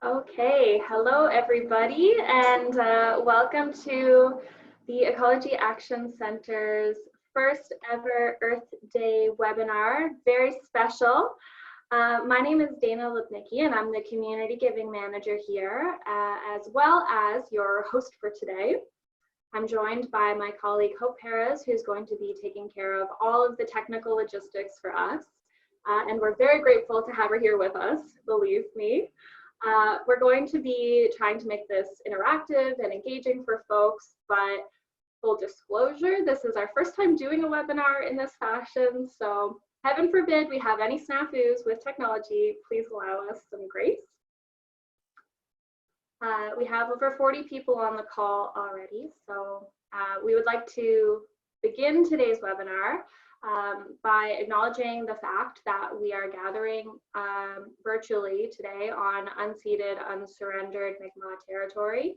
Okay, hello everybody, and welcome to the Ecology Action Centre's first ever Earth Day webinar. Very special. My name is Dana Lipnicki, and I'm the Community Giving Manager here, as well as your host for today. I'm joined by my colleague Hope Perez, who's going to be taking care of all of the technical logistics for us. And we're very grateful to have her here with us, believe me. We're going to be trying to make this interactive and engaging for folks, but full disclosure, this is our first time doing a webinar in this fashion, so heaven forbid we have any snafus with technology, please allow us some grace. We have over 40 people on the call already, so we would like to begin today's webinar by acknowledging the fact that we are gathering virtually today on unceded, unsurrendered Mi'kmaq territory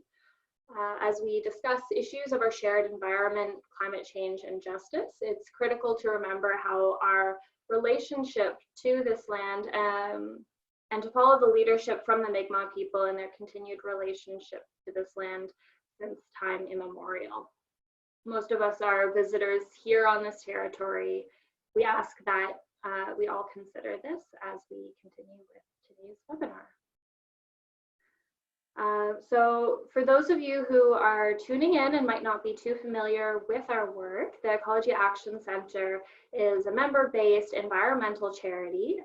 as we discuss issues of our shared environment, climate change, and justice. It's critical to remember how our relationship to this land and to follow the leadership from the Mi'kmaq people and their continued relationship to this land since time immemorial. Most of us are visitors here on this territory. We ask that we all consider this as we continue with today's webinar. So for those of you who are tuning in and might not be too familiar with our work, the Ecology Action Centre is a member-based environmental charity,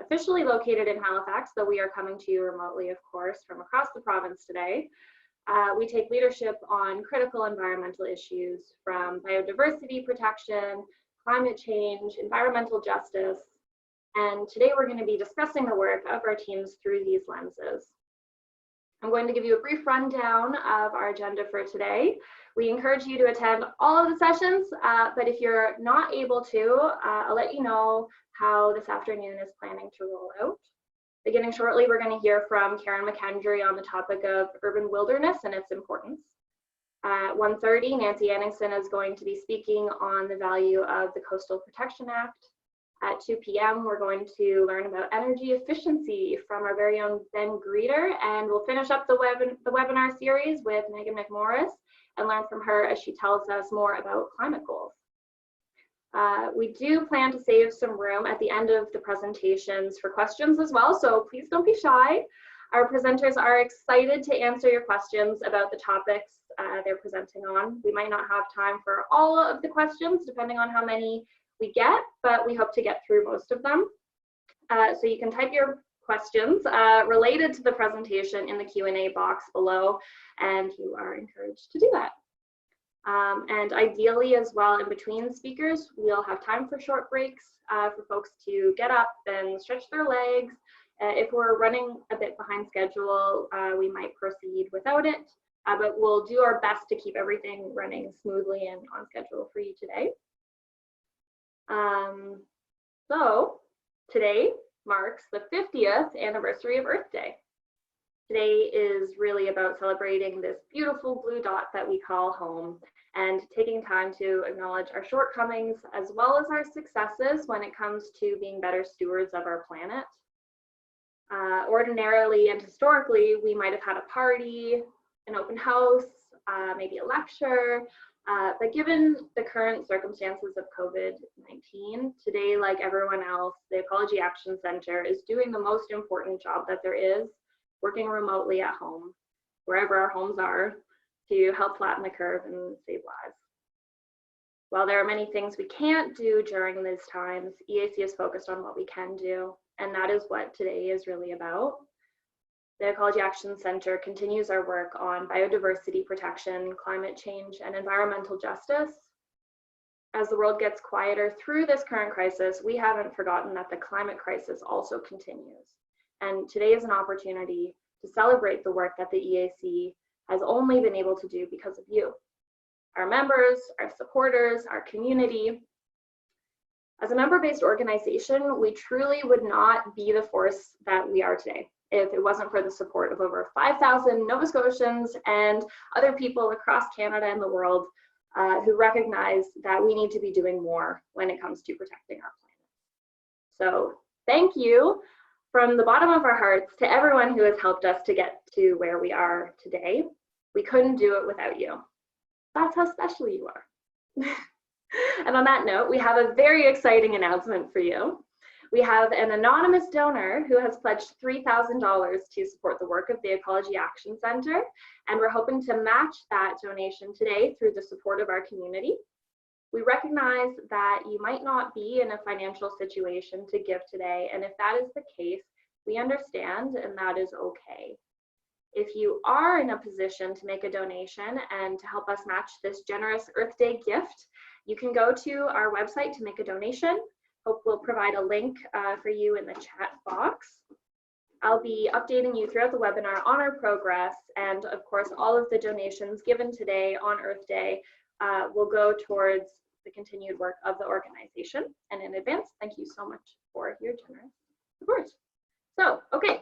officially located in Halifax, though we are coming to you remotely, of course, from across the province today. We take leadership on critical environmental issues from biodiversity protection, climate change, environmental justice, and today we're going to be discussing the work of our teams through these lenses. I'm going to give you a brief rundown of our agenda for today. We encourage you to attend all of the sessions, but if you're not able to, I'll let you know how this afternoon is planning to roll out. Beginning shortly, we're going to hear from McKendry on the topic of urban wilderness and its importance. At 1:30, Nancy Anningston is going to be speaking on the value of the Coastal Protection Act. At 2 p.m., we're going to learn about energy efficiency from our very own Ben Grieder, and we'll finish up the webinar series with Megan McMorris and learn from her as she tells us more about climate goals. We do plan to save some room at the end of the presentations for questions as well, so please don't be shy. Our presenters are excited to answer your questions about the topics they're presenting on. We might not have time for all of the questions, depending on how many we get, but we hope to get through most of them. So you can type your questions related to the presentation in the Q&A box below, and you are encouraged to do that. And ideally as well, in between speakers, we'll have time for short breaks for folks to get up and stretch their legs. If we're running a bit behind schedule, we might proceed without it, but we'll do our best to keep everything running smoothly and on schedule for you today. So today marks the 50th anniversary of Earth Day. Today is really about celebrating this beautiful blue dot that we call home and taking time to acknowledge our shortcomings as well as our successes when it comes to being better stewards of our planet. Ordinarily and historically, we might have had a party, an open house, maybe a lecture, but given the current circumstances of COVID-19, today, like everyone else, the Ecology Action Centre is doing the most important job that there is, working remotely at home, wherever our homes are, to help flatten the curve and save lives. While there are many things we can't do during these times, EAC is focused on what we can do, and that is what today is really about. The Ecology Action Centre continues our work on biodiversity protection, climate change, and environmental justice. As the world gets quieter through this current crisis, we haven't forgotten that the climate crisis also continues. And today is an opportunity to celebrate the work that the EAC has only been able to do because of you, our members, our supporters, our community. As a member-based organization, we truly would not be the force that we are today if it wasn't for the support of over 5,000 Nova Scotians and other people across Canada and the world who recognize that we need to be doing more when it comes to protecting our planet. So thank you. From the bottom of our hearts to everyone who has helped us to get to where we are today, we couldn't do it without you. That's how special you are. And on that note, we have a very exciting announcement for you. We have an anonymous donor who has pledged $3,000 to support the work of the Ecology Action Centre, and we're hoping to match that donation today through the support of our community. We recognize that you might not be in a financial situation to give today, and if that is the case, we understand, and that is okay. If you are in a position to make a donation and to help us match this generous Earth Day gift, you can go to our website to make a donation. Hope we'll provide a link for you in the chat box. I'll be updating you throughout the webinar on our progress, and of course, all of the donations given today on Earth Day will go towards the continued work of the organization. And in advance, thank you so much for your generous support. So, okay,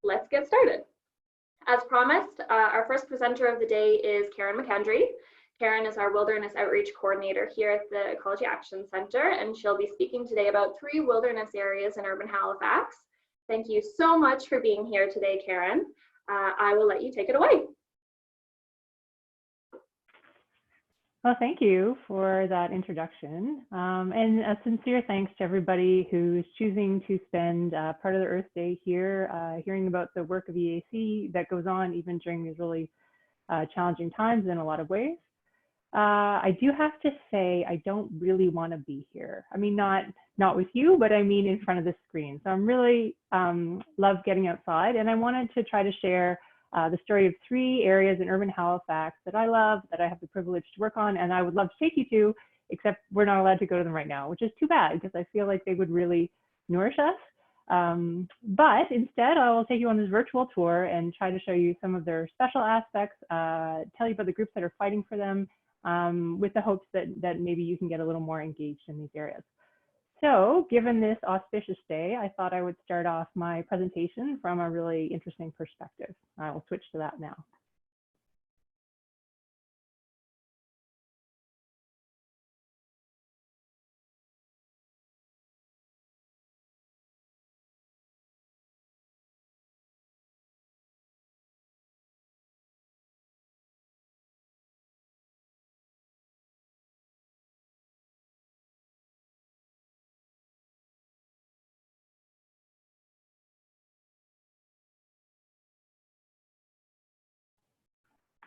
let's get started. As promised, our first presenter of the day is Karen McKendry. Karen is our Wilderness Outreach Coordinator here at the Ecology Action Centre, and she'll be speaking today about 3 wilderness areas in urban Halifax. Thank you so much for being here today, Karen. I will let you take it away. Well, thank you for that introduction. And a sincere thanks to everybody who's choosing to spend part of the Earth Day here, hearing about the work of EAC that goes on even during these really challenging times in a lot of ways. I do have to say, I don't really want to be here. I mean, not with you, but I mean in front of the screen. So I'm really love getting outside, and I wanted to try to share the story of 3 areas in urban Halifax that I love, that I have the privilege to work on, and I would love to take you to, except we're not allowed to go to them right now, which is too bad because I feel like they would really nourish us. But instead, I will take you on this virtual tour and try to show you some of their special aspects, tell you about the groups that are fighting for them, with the hopes that maybe you can get a little more engaged in these areas. So given this auspicious day, I thought I would start off my presentation from a really interesting perspective. I will switch to that now.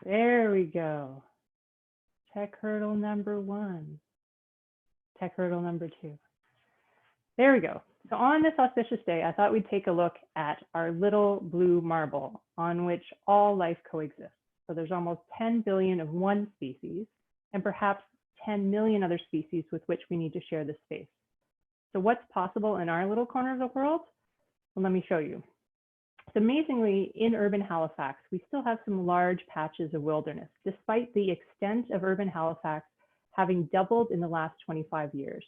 There we go. Tech hurdle number 1. Tech hurdle number 2. There we go. So on this auspicious day, I thought we'd take a look at our little blue marble on which all life coexists. So there's almost 10 billion of one species and perhaps 10 million other species with which we need to share this space. So what's possible in our little corner of the world? Well, let me show you. So amazingly, in urban Halifax, we still have some large patches of wilderness, despite the extent of urban Halifax having doubled in the last 25 years.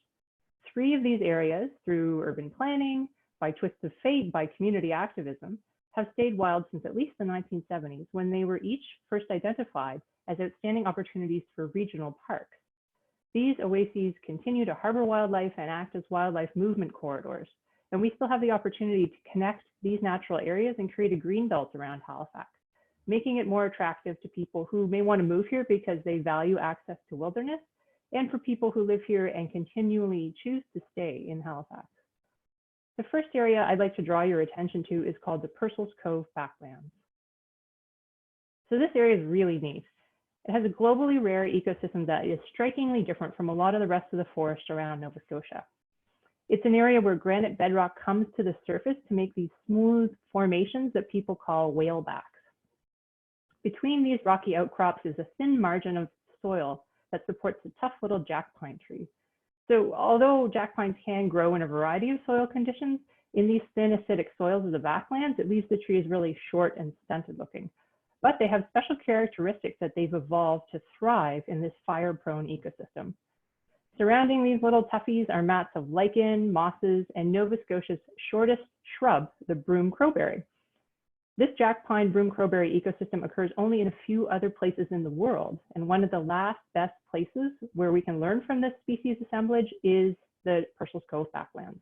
3 of these areas, through urban planning, by twists of fate, by community activism, have stayed wild since at least the 1970s, when they were each first identified as outstanding opportunities for regional parks. These oases continue to harbor wildlife and act as wildlife movement corridors. And we still have the opportunity to connect these natural areas and create a green belt around Halifax, making it more attractive to people who may want to move here because they value access to wilderness, and for people who live here and continually choose to stay in Halifax. The first area I'd like to draw your attention to is called the Purcell's Cove Backlands. So this area is really neat. It has a globally rare ecosystem that is strikingly different from a lot of the rest of the forest around Nova Scotia. It's an area where granite bedrock comes to the surface to make these smooth formations that people call whalebacks. Between these rocky outcrops is a thin margin of soil that supports a tough little jack pine tree. So although jack pines can grow in a variety of soil conditions, in these thin acidic soils of the backlands, it leaves the trees really short and stunted looking. But they have special characteristics that they've evolved to thrive in this fire-prone ecosystem. Surrounding these little toughies are mats of lichen, mosses, and Nova Scotia's shortest shrub, the broom crowberry. This jack pine broom crowberry ecosystem occurs only in a few other places in the world, and one of the last best places where we can learn from this species assemblage is the Purcell's Cove Backlands.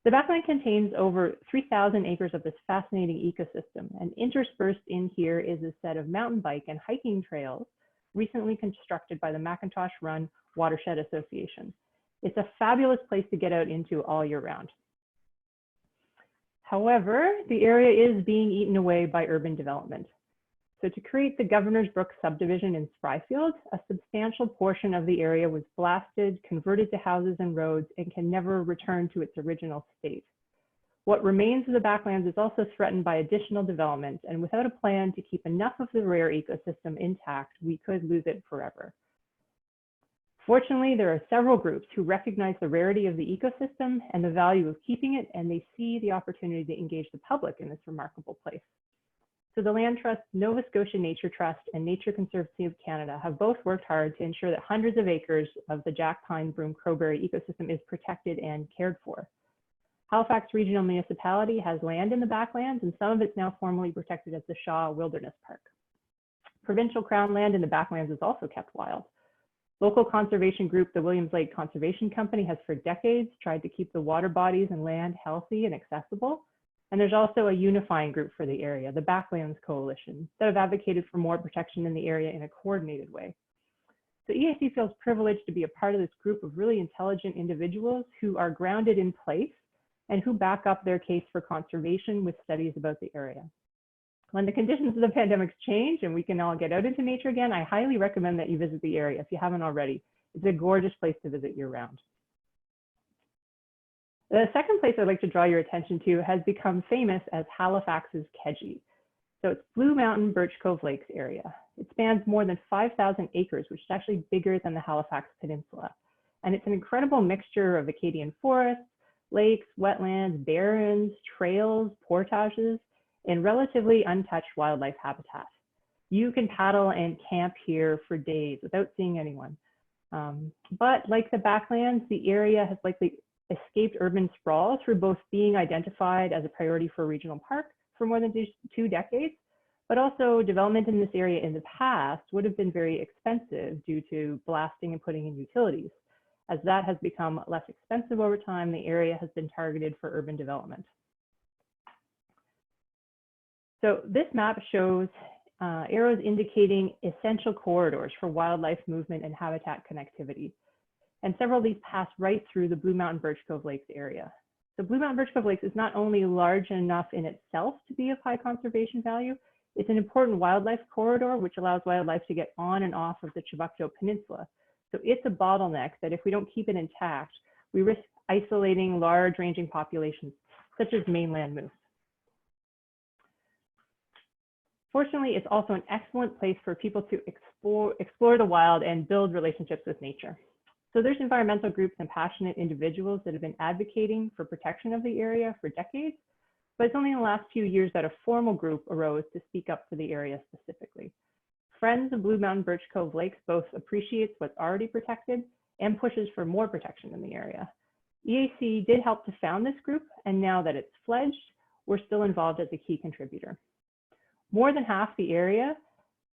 The backland contains over 3,000 acres of this fascinating ecosystem, and interspersed in here is a set of mountain bike and hiking trails recently constructed by the McIntosh Run Watershed Association. It's a fabulous place to get out into all year round. However, the area is being eaten away by urban development. So to create the Governor's Brook subdivision in Spryfield, a substantial portion of the area was blasted, converted to houses and roads, and can never return to its original state. What remains of the backlands is also threatened by additional development, and without a plan to keep enough of the rare ecosystem intact, we could lose it forever. Fortunately, there are several groups who recognize the rarity of the ecosystem and the value of keeping it, and they see the opportunity to engage the public in this remarkable place. So the Land Trust, Nova Scotia Nature Trust, and Nature Conservancy of Canada have both worked hard to ensure that hundreds of acres of the Jack Pine Broom Crowberry ecosystem is protected and cared for. Halifax Regional Municipality has land in the backlands, and some of it's now formally protected as the Shaw Wilderness Park. Provincial Crown land in the backlands is also kept wild. Local conservation group, the Williams Lake Conservation Company, has for decades tried to keep the water bodies and land healthy and accessible. And there's also a unifying group for the area, the Backlands Coalition, that have advocated for more protection in the area in a coordinated way. So EAC feels privileged to be a part of this group of really intelligent individuals who are grounded in place and who back up their case for conservation with studies about the area. When the conditions of the pandemic change and we can all get out into nature again, I highly recommend that you visit the area if you haven't already. It's a gorgeous place to visit year-round. The second place I'd like to draw your attention to has become famous as Halifax's Kedgie. So it's Blue Mountain Birch Cove Lakes area. It spans more than 5,000 acres, which is actually bigger than the Halifax Peninsula. And it's an incredible mixture of Acadian forests, lakes, wetlands, barrens, trails, portages, and relatively untouched wildlife habitat. You can paddle and camp here for days without seeing anyone. But like the backlands, the area has likely escaped urban sprawl through both being identified as a priority for a regional park for more than 2 decades, but also development in this area in the past would have been very expensive due to blasting and putting in utilities. As that has become less expensive over time, the area has been targeted for urban development. So this map shows arrows indicating essential corridors for wildlife movement and habitat connectivity. And several of these pass right through the Blue Mountain Birch Cove Lakes area. So Blue Mountain Birch Cove Lakes is not only large enough in itself to be of high conservation value, it's an important wildlife corridor which allows wildlife to get on and off of the Chubbucto Peninsula. So it's a bottleneck that if we don't keep it intact, we risk isolating large ranging populations such as mainland moose. Fortunately, it's also an excellent place for people to explore the wild and build relationships with nature. So there's environmental groups and passionate individuals that have been advocating for protection of the area for decades, but it's only in the last few years that a formal group arose to speak up for the area specifically. Friends of Blue Mountain Birch Cove Lakes both appreciates what's already protected and pushes for more protection in the area. EAC did help to found this group, and now that it's fledged, we're still involved as a key contributor. More than half the area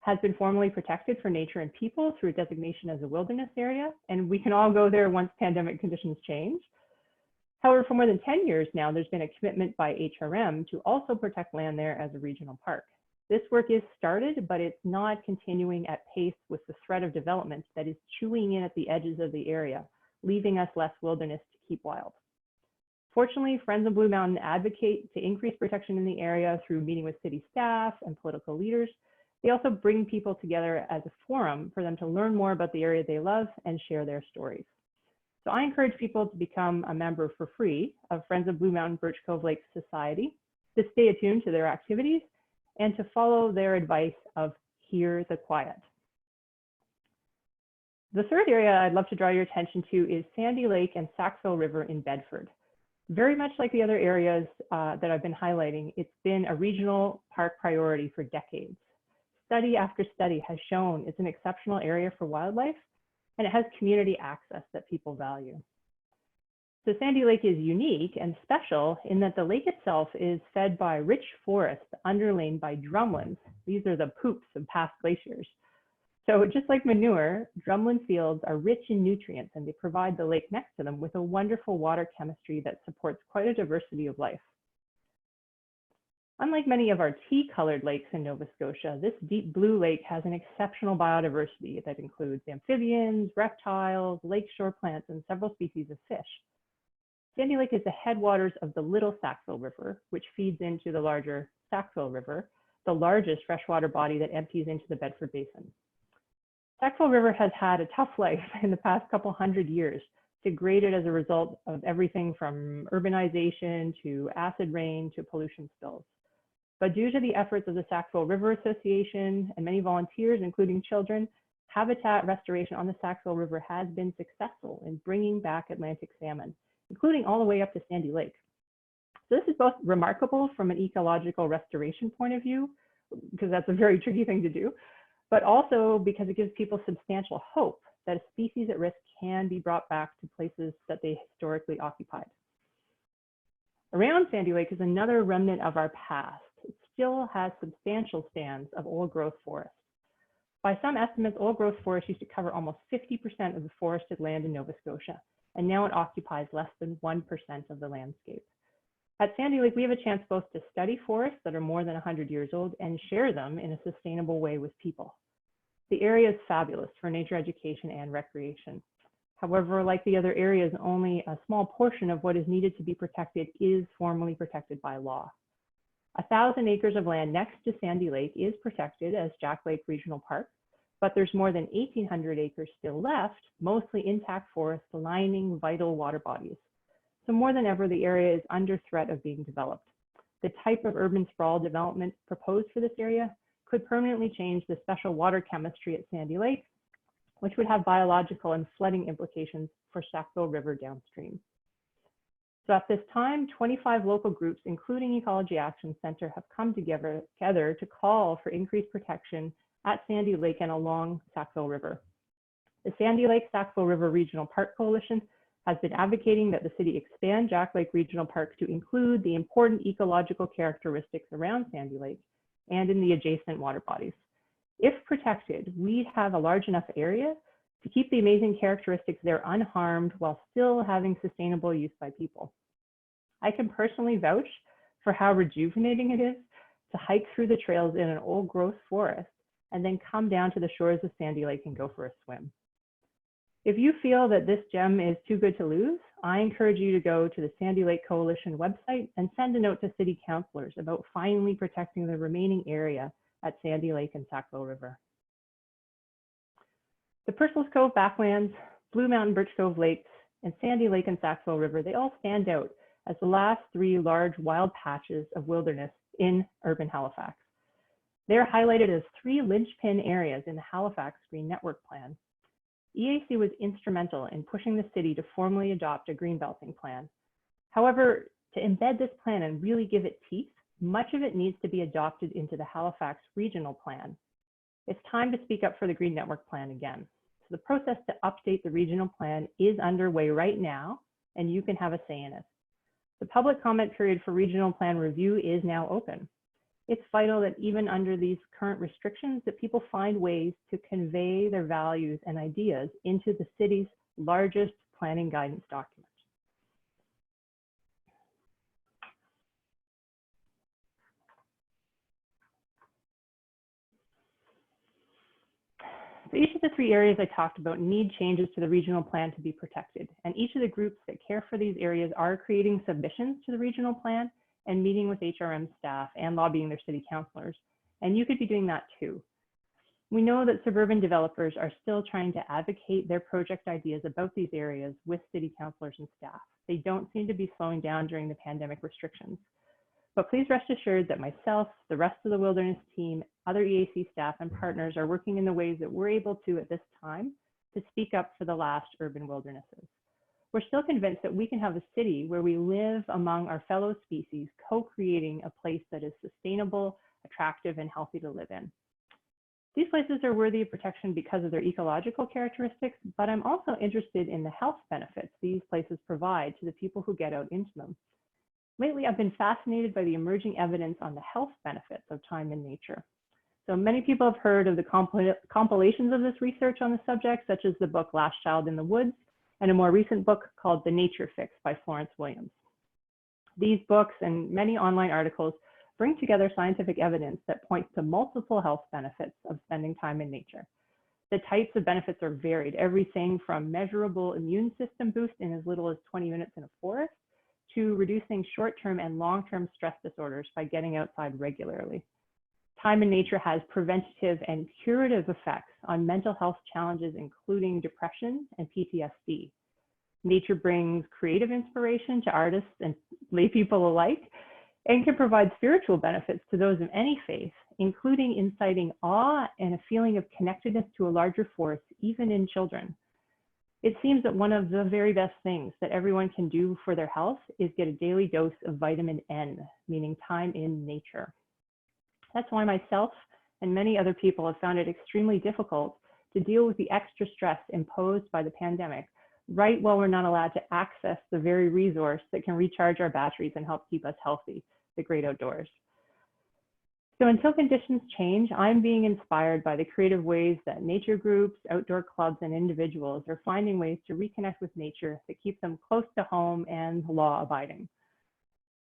has been formally protected for nature and people through a designation as a wilderness area, and we can all go there once pandemic conditions change. However, for more than 10 years now, there's been a commitment by HRM to also protect land there as a regional park. This work is started, but it's not continuing at pace with the threat of development that is chewing in at the edges of the area, leaving us less wilderness to keep wild. Fortunately, Friends of Blue Mountain advocate to increase protection in the area through meeting with city staff and political leaders. They also bring people together as a forum for them to learn more about the area they love and share their stories. So I encourage people to become a member for free of Friends of Blue Mountain Birch Cove Lakes Society, to stay attuned to their activities, and to follow their advice of hear the quiet. The third area I'd love to draw your attention to is Sandy Lake and Sackville River in Bedford. Very much like the other areas that I've been highlighting, it's been a regional park priority for decades. Study after study has shown it's an exceptional area for wildlife, and it has community access that people value. So Sandy Lake is unique and special in that the lake itself is fed by rich forests underlain by drumlins. These are the poops of past glaciers. So just like manure, drumlin fields are rich in nutrients and they provide the lake next to them with a wonderful water chemistry that supports quite a diversity of life. Unlike many of our tea-colored lakes in Nova Scotia, this deep blue lake has an exceptional biodiversity that includes amphibians, reptiles, lakeshore plants, and several species of fish. Sandy Lake is the headwaters of the Little Sackville River, which feeds into the larger Sackville River, the largest freshwater body that empties into the Bedford Basin. Sackville River has had a tough life in the past couple hundred years, degraded as a result of everything from urbanization to acid rain to pollution spills. But due to the efforts of the Sackville River Association and many volunteers, including children, habitat restoration on the Sackville River has been successful in bringing back Atlantic salmon, including all the way up to Sandy Lake. So this is both remarkable from an ecological restoration point of view, because that's a very tricky thing to do, but also because it gives people substantial hope that a species at risk can be brought back to places that they historically occupied. Around Sandy Lake is another remnant of our past. It still has substantial stands of old growth forest. By some estimates, old growth forest used to cover almost 50% of the forested land in Nova Scotia, and now it occupies less than 1% of the landscape. At Sandy Lake, we have a chance both to study forests that are more than 100 years old and share them in a sustainable way with people. The area is fabulous for nature education and recreation. However, like the other areas, only a small portion of what is needed to be protected is formally protected by law. 1,000 acres of land next to Sandy Lake is protected as Jack Lake Regional Park, but there's more than 1,800 acres still left, mostly intact forests lining vital water bodies. So more than ever, the area is under threat of being developed. The type of urban sprawl development proposed for this area could permanently change the special water chemistry at Sandy Lake, which would have biological and flooding implications for Sackville River downstream. So at this time, 25 local groups, including Ecology Action Centre, have come together to call for increased protection at Sandy Lake and along Sackville River. The Sandy Lake Sackville River Regional Park Coalition has been advocating that the city expand Jack Lake Regional Park to include the important ecological characteristics around Sandy Lake and in the adjacent water bodies. If protected, we'd have a large enough area to keep the amazing characteristics there unharmed while still having sustainable use by people. I can personally vouch for how rejuvenating it is to hike through the trails in an old growth forest and then come down to the shores of Sandy Lake and go for a swim. If you feel that this gem is too good to lose, I encourage you to go to the Sandy Lake Coalition website and send a note to city councilors about finally protecting the remaining area at Sandy Lake and Sackville River. The Purcell's Cove Backlands, Blue Mountain Birch Cove Lakes, and Sandy Lake and Sackville River, they all stand out as the last 3 large wild patches of wilderness in urban Halifax. They're highlighted as 3 linchpin areas in the Halifax Green Network Plan. EAC was instrumental in pushing the city to formally adopt a greenbelting plan. However, to embed this plan and really give it teeth, much of it needs to be adopted into the Halifax Regional Plan. It's time to speak up for the Green Network Plan again. So the process to update the regional plan is underway right now, and you can have a say in it. The public comment period for regional plan review is now open. It's vital that even under these current restrictions, that people find ways to convey their values and ideas into the city's largest planning guidance document. So each of the 3 areas I talked about need changes to the regional plan to be protected. And each of the groups that care for these areas are creating submissions to the regional plan and meeting with HRM staff and lobbying their city councilors. And you could be doing that too. We know that suburban developers are still trying to advocate their project ideas about these areas with city councilors and staff. They don't seem to be slowing down during the pandemic restrictions. But please rest assured that myself, the rest of the wilderness team, other EAC staff and partners are working in the ways that we're able to at this time to speak up for the last urban wildernesses. We're still convinced that we can have a city where we live among our fellow species, co-creating a place that is sustainable, attractive, and healthy to live in. These places are worthy of protection because of their ecological characteristics, but I'm also interested in the health benefits these places provide to the people who get out into them. Lately, I've been fascinated by the emerging evidence on the health benefits of time in nature. So many people have heard of the compilations of this research on the subject, such as the book Last Child in the Woods, and a more recent book called The Nature Fix by Florence Williams. These books and many online articles bring together scientific evidence that points to multiple health benefits of spending time in nature. The types of benefits are varied, everything from measurable immune system boost in as little as 20 minutes in a forest to reducing short-term and long-term stress disorders by getting outside regularly. Time in nature has preventative and curative effects on mental health challenges, including depression and PTSD. Nature brings creative inspiration to artists and lay people alike, and can provide spiritual benefits to those of any faith, including inciting awe and a feeling of connectedness to a larger force, even in children. It seems that one of the very best things that everyone can do for their health is get a daily dose of vitamin N, meaning time in nature. That's why myself and many other people have found it extremely difficult to deal with the extra stress imposed by the pandemic, right while we're not allowed to access the very resource that can recharge our batteries and help keep us healthy, the great outdoors. So until conditions change, I'm being inspired by the creative ways that nature groups, outdoor clubs, and individuals are finding ways to reconnect with nature that keep them close to home and law-abiding.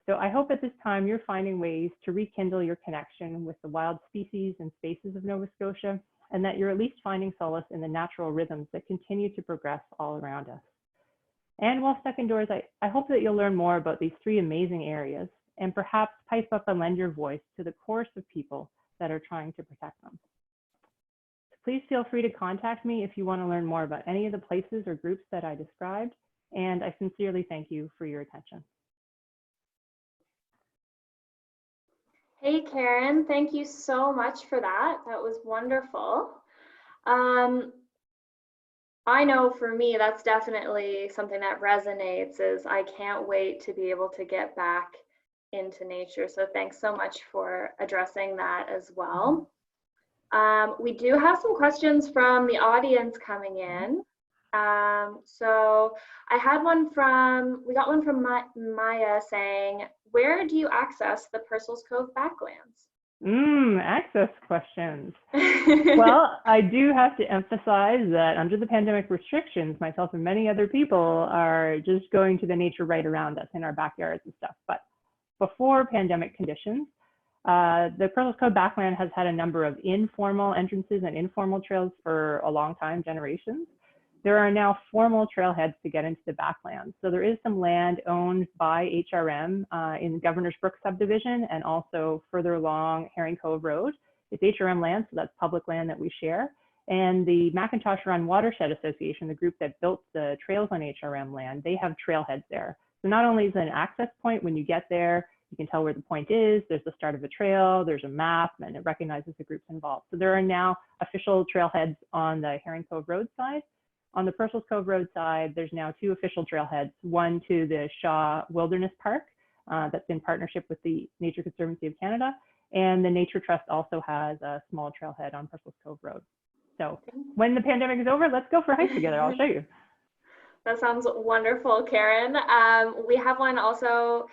So I hope at this time you're finding ways to rekindle your connection with the wild species and spaces of Nova Scotia, and that you're at least finding solace in the natural rhythms that continue to progress all around us. And while stuck indoors, I hope that you'll learn more about these three amazing areas and perhaps pipe up and lend your voice to the chorus of people that are trying to protect them. Please feel free to contact me if you want to learn more about any of the places or groups that I described, and I sincerely thank you for your attention. Hey, Karen, thank you so much for that. That was wonderful. I know for me, that's definitely something that resonates, is I can't wait to be able to get back into nature. So thanks so much for addressing that as well. We do have some questions from the audience coming in. So we got one from Maya saying, where do you access the Purcell's Cove backlands? Access questions. Well, I do have to emphasize that under the pandemic restrictions, myself and many other people are just going to the nature right around us in our backyards and stuff. But before pandemic conditions, the Purcell's Cove backland has had a number of informal entrances and informal trails for a long time, generations. There are now formal trailheads to get into the backlands. So there is some land owned by HRM in the Governor's Brook subdivision and also further along Herring Cove Road. It's HRM land, so that's public land that we share. And the McIntosh Run Watershed Association, the group that built the trails on HRM land, they have trailheads there. So not only is it an access point, when you get there, you can tell where the point is, there's the start of a trail, there's a map, and it recognizes the groups involved. So there are now official trailheads on the Herring Cove Road side. On the Purcell's Cove Road side, there's now two official trailheads, one to the Shaw Wilderness Park, that's in partnership with the Nature Conservancy of Canada, and the Nature Trust also has a small trailhead on Purcell's Cove Road. So when the pandemic is over, let's go for a hike together, I'll show you. That sounds wonderful, Karen. We have one also.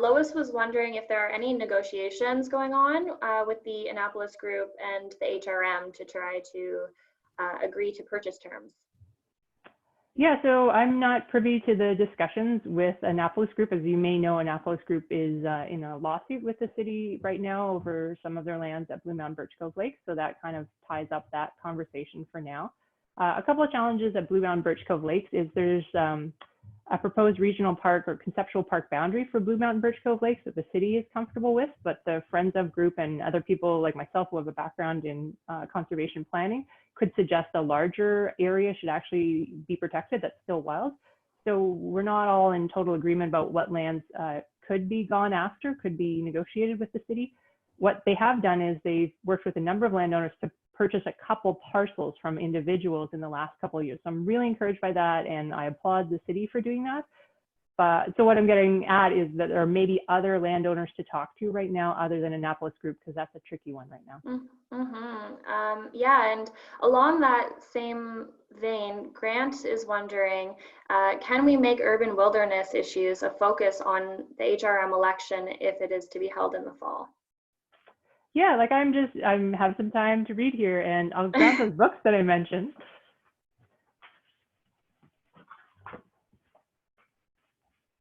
Lois was wondering if there are any negotiations going on with the Annapolis group and the HRM to try to agree to purchase terms. Yeah, so I'm not privy to the discussions with Annapolis Group. As you may know, Annapolis Group is in a lawsuit with the city right now over some of their lands at Blue Mountain Birch Cove Lake. So that kind of ties up that conversation for now. A couple of challenges at Blue Mountain Birch Cove Lakes is there's a proposed regional park or conceptual park boundary for Blue Mountain Birch Cove Lakes that the city is comfortable with, but the Friends of Group and other people like myself who have a background in conservation planning could suggest a larger area should actually be protected that's still wild. So we're not all in total agreement about what lands could be gone after, could be negotiated with the city. What they have done is they've worked with a number of landowners to purchase a couple parcels from individuals in the last couple of years. So I'm really encouraged by that, and I applaud the city for doing that. So what I'm getting at is that there are maybe other landowners to talk to right now other than Annapolis Group, because that's a tricky one right now. Yeah, and along that same vein, Grant is wondering, can we make urban wilderness issues a focus on the HRM election if it is to be held in the fall? Yeah, like I have some time to read here, and I'll grab those books that I mentioned.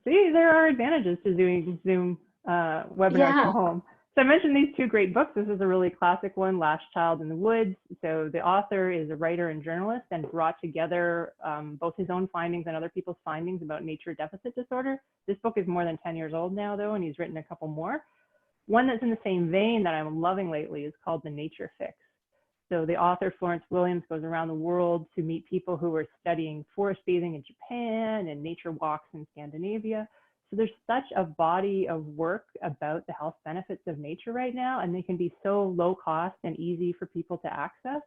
See, there are advantages to doing Zoom webinars from home. So I mentioned these two great books. This is a really classic one, Last Child in the Woods. So the author is a writer and journalist and brought together both his own findings and other people's findings about nature deficit disorder. This book is more than 10 years old now, though, and he's written a couple more. One that's in the same vein that I'm loving lately is called The Nature Fix. So the author, Florence Williams, goes around the world to meet people who are studying forest bathing in Japan and nature walks in Scandinavia. So there's such a body of work about the health benefits of nature right now, and they can be so low cost and easy for people to access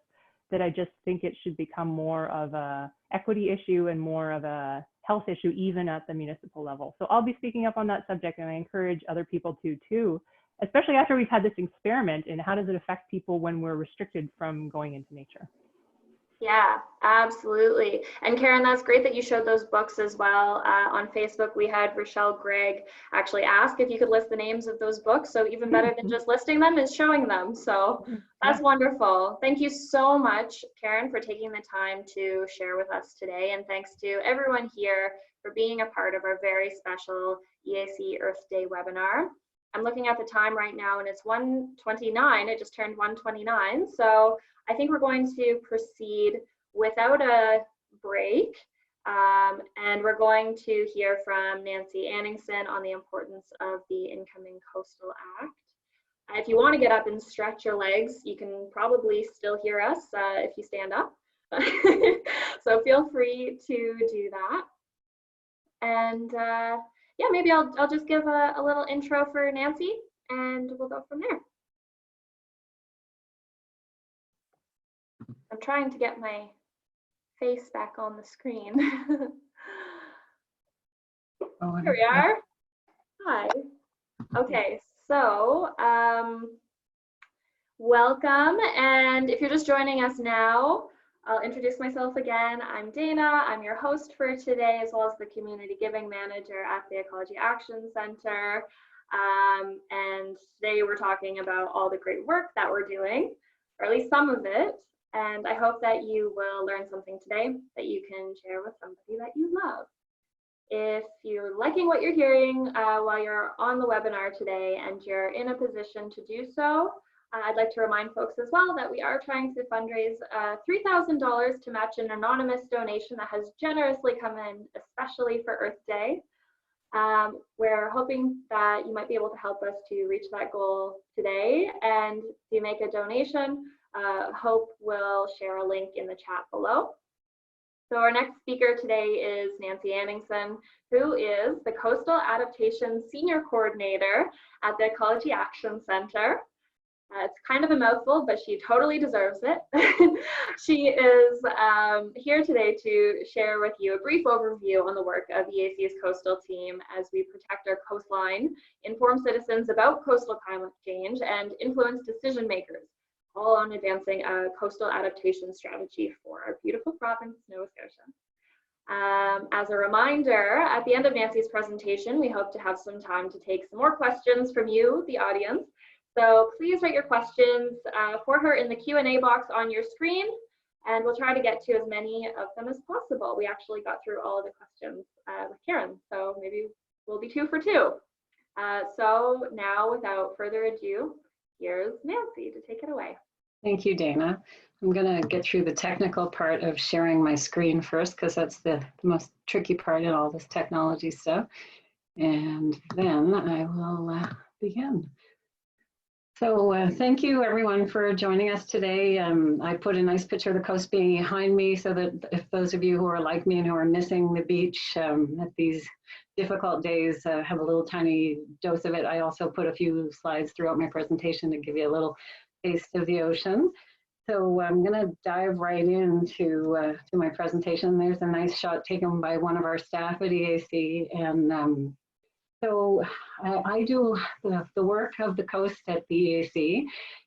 that I just think it should become more of a equity issue and more of a health issue, even at the municipal level. So I'll be speaking up on that subject, and I encourage other people to too, especially after we've had this experiment in how does it affect people when we're restricted from going into nature. Yeah, absolutely. And Karen, that's great that you showed those books as well. On Facebook, we had Rochelle Gregg actually ask if you could list the names of those books. So even better than just listing them is showing them. So that's wonderful. Thank you so much, Karen, for taking the time to share with us today. And thanks to everyone here for being a part of our very special EAC Earth Day webinar. I'm looking at the time right now and it's 1:29. It just turned 1:29. So I think we're going to proceed without a break. And we're going to hear from Nancy Anningston on the importance of the incoming Coastal Act. If you want to get up and stretch your legs, you can probably still hear us if you stand up. So feel free to do that. And yeah, maybe I'll just give a little intro for Nancy and we'll go from there. I'm trying to get my face back on the screen. Oh, here we are. Hi. Okay, so welcome. And if you're just joining us now, I'll introduce myself again. I'm Dana. I'm your host for today, as well as the Community Giving Manager at the Ecology Action Centre. And today we're talking about all the great work that we're doing, or at least some of it. And I hope that you will learn something today that you can share with somebody that you love. If you're liking what you're hearing while you're on the webinar today and you're in a position to do so, I'd like to remind folks as well that we are trying to fundraise $3,000 to match an anonymous donation that has generously come in, especially for Earth Day. We're hoping that you might be able to help us to reach that goal today. And if you make a donation, Hope will share a link in the chat below. So our next speaker today is Nancy Anningston, who is the Coastal Adaptation Senior Coordinator at the Ecology Action Centre. It's kind of a mouthful, but she totally deserves it. She is here today to share with you a brief overview on the work of EAC's coastal team as we protect our coastline, inform citizens about coastal climate change, and influence decision makers, all on advancing a coastal adaptation strategy for our beautiful province, Nova Scotia. As a reminder, at the end of Nancy's presentation, we hope to have some time to take some more questions from you, the audience. So please write your questions for her in the Q&A box on your screen, and we'll try to get to as many of them as possible. We actually got through all of the questions with Karen, so maybe we'll be 2 for 2. So now, without further ado, here's Nancy to take it away. Thank you, Dana. I'm going to get through the technical part of sharing my screen first, because that's the most tricky part in all this technology stuff. And then I will begin. So thank you everyone for joining us today. I put a nice picture of the coast behind me so that if those of you who are like me and who are missing the beach at these difficult days have a little tiny dose of it. I also put a few slides throughout my presentation to give you a little taste of the ocean. So I'm going to dive right into to my presentation. There's a nice shot taken by one of our staff at EAC, and so I do the work of the coast at the EAC,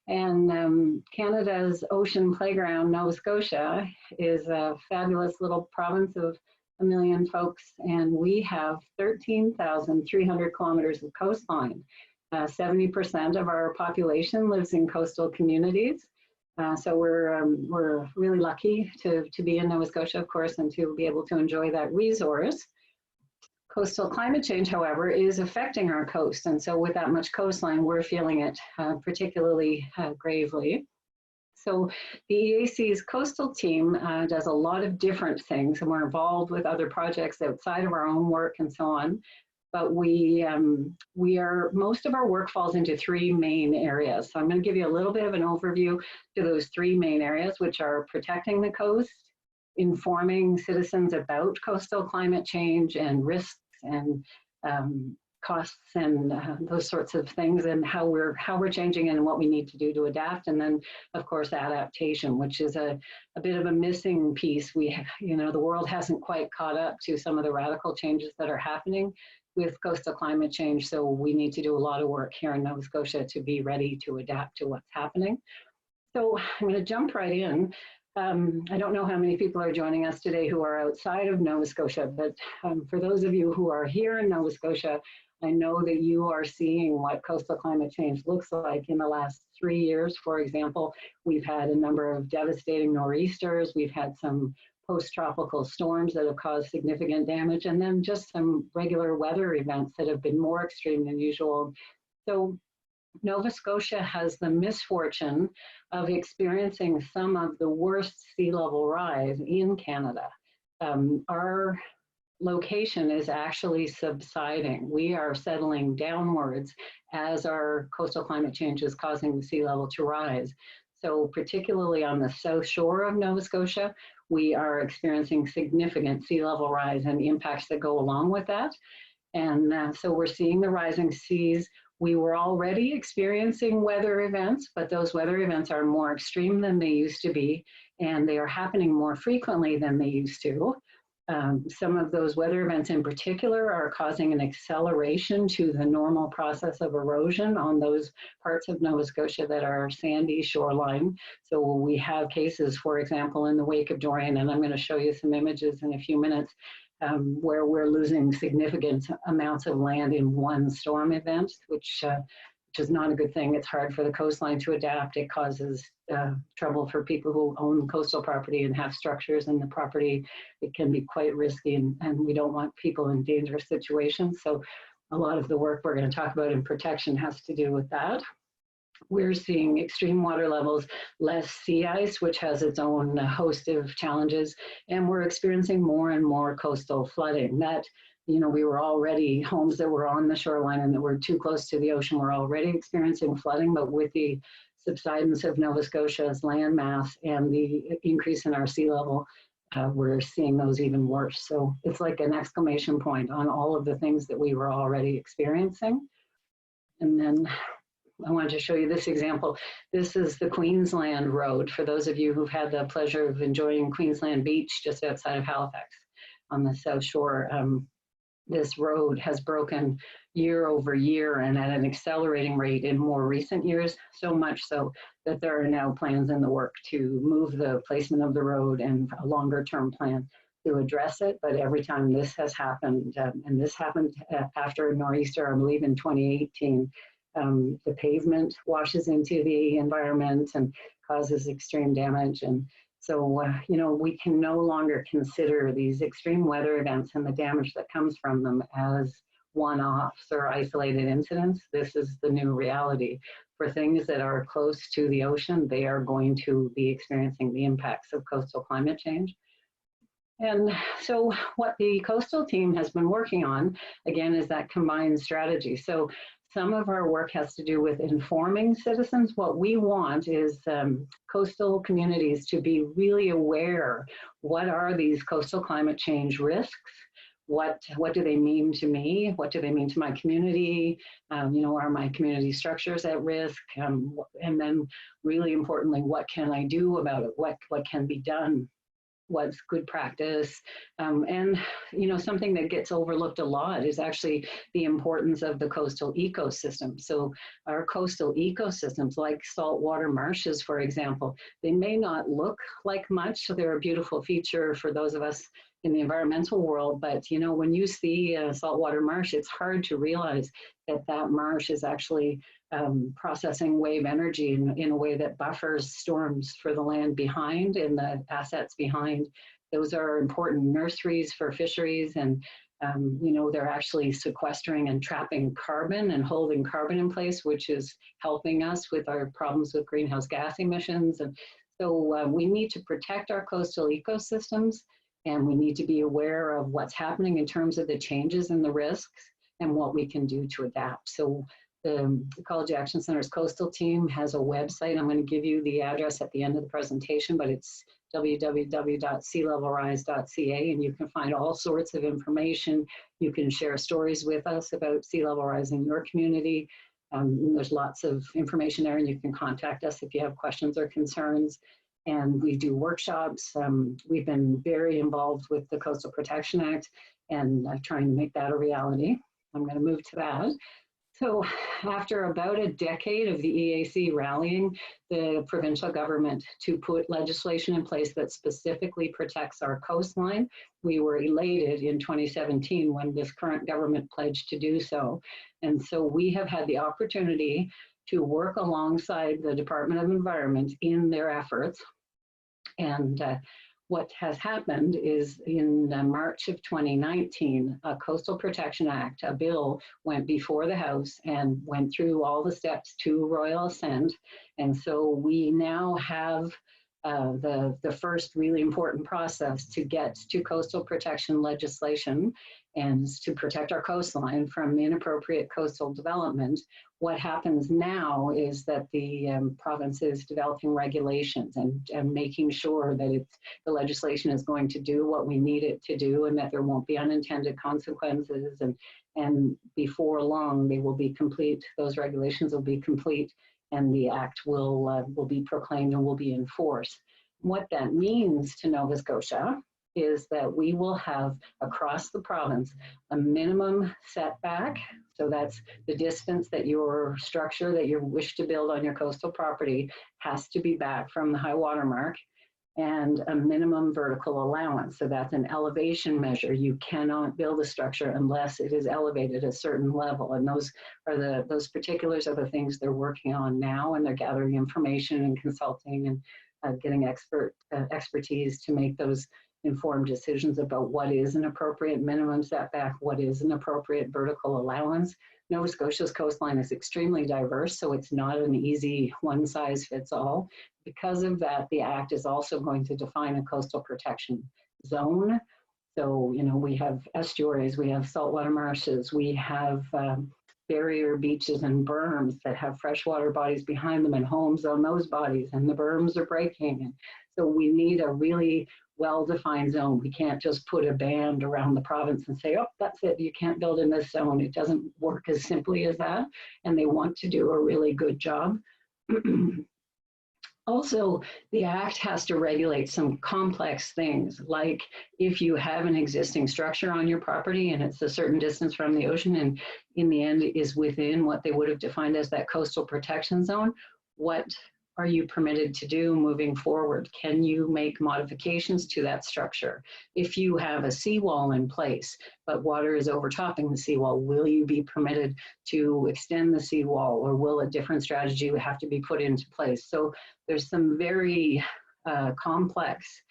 and Canada's ocean playground, Nova Scotia, is a fabulous little province of 1 million folks, and we have 13,300 kilometers of coastline. 70% of our population lives in coastal communities. So we're really lucky to be in Nova Scotia, of course, and to be able to enjoy that resource. Coastal climate change, however, is affecting our coast. And so with that much coastline, we're feeling it particularly gravely. So the EAC's coastal team does a lot of different things, and we're involved with other projects outside of our own work and so on. But most of our work falls into three main areas. So I'm going to give you a little bit of an overview to those three main areas, which are protecting the coast, informing citizens about coastal climate change and risks and costs and those sorts of things, and how we're changing and what we need to do to adapt. And then, of course, adaptation, which is a bit of a missing piece. The world hasn't quite caught up to some of the radical changes that are happening with coastal climate change. So we need to do a lot of work here in Nova Scotia to be ready to adapt to what's happening. So I'm going to jump right in. I don't know how many people are joining us today who are outside of Nova Scotia, but for those of you who are here in Nova Scotia, I know that you are seeing what coastal climate change looks like in the last 3 years. For example, we've had a number of devastating nor'easters. We've had some post-tropical storms that have caused significant damage, and then just some regular weather events that have been more extreme than usual. So Nova Scotia has the misfortune of experiencing some of the worst sea level rise in Canada. Our location is actually subsiding. We are settling downwards as our coastal climate change is causing the sea level to rise. So particularly on the south shore of Nova Scotia, we are experiencing significant sea level rise and the impacts that go along with that. And so we're seeing the rising seas. We were already experiencing weather events, but those weather events are more extreme than they used to be, and they are happening more frequently than they used to. Some of those weather events in particular are causing an acceleration to the normal process of erosion on those parts of Nova Scotia that are sandy shoreline. So we have cases, for example, in the wake of Dorian, and I'm going to show you some images in a few minutes, where we're losing significant amounts of land in one storm event, which is not a good thing. It's hard for the coastline to adapt. It causes trouble for people who own coastal property and have structures in the property. It can be quite risky, and we don't want people in dangerous situations. So a lot of the work we're going to talk about in protection has to do with that. We're seeing extreme water levels, less sea ice, which has its own host of challenges, and we're experiencing more and more coastal flooding. That, we were already, homes that were on the shoreline and that were too close to the ocean were already experiencing flooding, but with the subsidence of Nova Scotia's landmass and the increase in our sea level, we're seeing those even worse. So it's like an exclamation point on all of the things that we were already experiencing. And then I wanted to show you this example. This is the Queensland Road. For those of you who've had the pleasure of enjoying Queensland Beach just outside of Halifax on the South Shore, this road has broken year over year and at an accelerating rate in more recent years, so much so that there are now plans in the work to move the placement of the road and a longer term plan to address it. But every time this has happened, and this happened after a nor'easter, I believe in 2018, the pavement washes into the environment and causes extreme damage. And so, we can no longer consider these extreme weather events and the damage that comes from them as one-offs or isolated incidents. This is the new reality. For things that are close to the ocean, they are going to be experiencing the impacts of coastal climate change. And so what the coastal team has been working on, again, is that combined strategy. So some of our work has to do with informing citizens. What we want is coastal communities to be really aware. What are these coastal climate change risks? What do they mean to me? What do they mean to my community? Are my community structures at risk? And then really importantly, what can I do about it? What can be done? What's good practice? And something that gets overlooked a lot is actually the importance of the coastal ecosystem. So our coastal ecosystems, like saltwater marshes, for example, they may not look like much. So they're a beautiful feature for those of us in the environmental world, but you know, when you see a saltwater marsh, it's hard to realize that that marsh is actually processing wave energy in a way that buffers storms for the land behind and the assets behind. Those are important nurseries for fisheries, and you know, they're actually sequestering and trapping carbon and holding carbon in place, which is helping us with our problems with greenhouse gas emissions. And so we need to protect our coastal ecosystems, and we need to be aware of what's happening in terms of the changes and the risks and what we can do to adapt. So the Ecology Action Center's coastal team has a website. I'm going to give you the address at the end of the presentation, but it's www.sealevelrise.ca, and you can find all sorts of information. You can share stories with us about sea level rise in your community. There's lots of information there, and you can contact us if you have questions or concerns. And we do workshops. We've been very involved with the Coastal Protection Act, and trying to make that a reality. I'm going to move to that. So after about a decade of the EAC rallying the provincial government to put legislation in place that specifically protects our coastline, we were elated in 2017 when this current government pledged to do so. And so we have had the opportunity to work alongside the Department of Environment in their efforts. And what has happened is in March of 2019, a Coastal Protection Act, a bill, went before the House and went through all the steps to royal assent. And so we now have the first really important process to get to coastal protection legislation and to protect our coastline from inappropriate coastal development. What happens now is that the province is developing regulations and making sure that the legislation is going to do what we need it to do, and that there won't be unintended consequences. And before long, they will be complete. Those regulations will be complete, and the act will be proclaimed and will be enforced. What that means to Nova Scotia is that we will have across the province a minimum setback. So that's the distance that your structure that you wish to build on your coastal property has to be back from the high water mark, and a minimum vertical allowance. So that's an elevation measure. You cannot build a structure unless it is elevated a certain level. And those particulars are the things they're working on now, and they're gathering information and consulting and getting expertise to make those informed decisions about what is an appropriate minimum setback, what is an appropriate vertical allowance. Nova Scotia's coastline is extremely diverse, so it's not an easy one-size-fits-all. Because of that, the Act is also going to define a coastal protection zone. So, you know, we have estuaries, we have saltwater marshes, we have barrier beaches and berms that have freshwater bodies behind them and homes on those bodies, and the berms are breaking. And so we need a really well-defined zone. We can't just put a band around the province and say, oh, that's it, you can't build in this zone. It doesn't work as simply as that, and they want to do a really good job. Also, the Act has to regulate some complex things, like if you have an existing structure on your property and it's a certain distance from the ocean and in the end is within what they would have defined as that coastal protection zone, what are you permitted to do moving forward? Can you make modifications to that structure? If you have a seawall in place, but water is overtopping the seawall, will you be permitted to extend the seawall, or will a different strategy have to be put into place? So there's some very complex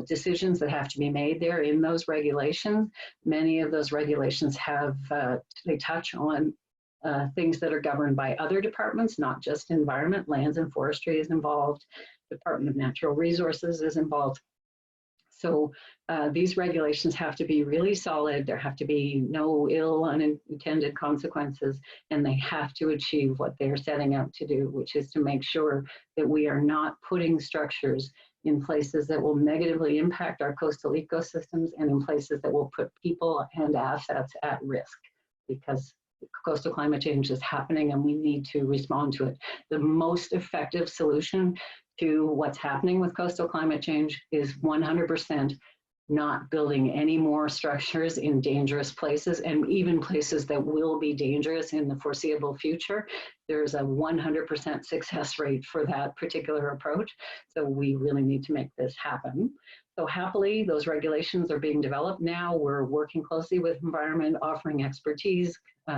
decisions that have to be made there in those regulations. Many of those regulations have, they touch on things that are governed by other departments, not just environment. Lands and forestry is involved. Department of Natural Resources is involved. So these regulations have to be really solid. There have to be no ill unintended consequences, and they have to achieve what they're setting out to do, which is to make sure that we are not putting structures in places that will negatively impact our coastal ecosystems and in places that will put people and assets at risk, because coastal climate change is happening and we need to respond to it. The most effective solution to what's happening with coastal climate change is 100% not building any more structures in dangerous places, and even places that will be dangerous in the foreseeable future. There's a 100% success rate for that particular approach. So we really need to make this happen. So happily, those regulations are being developed now. We're working closely with environment, offering expertise,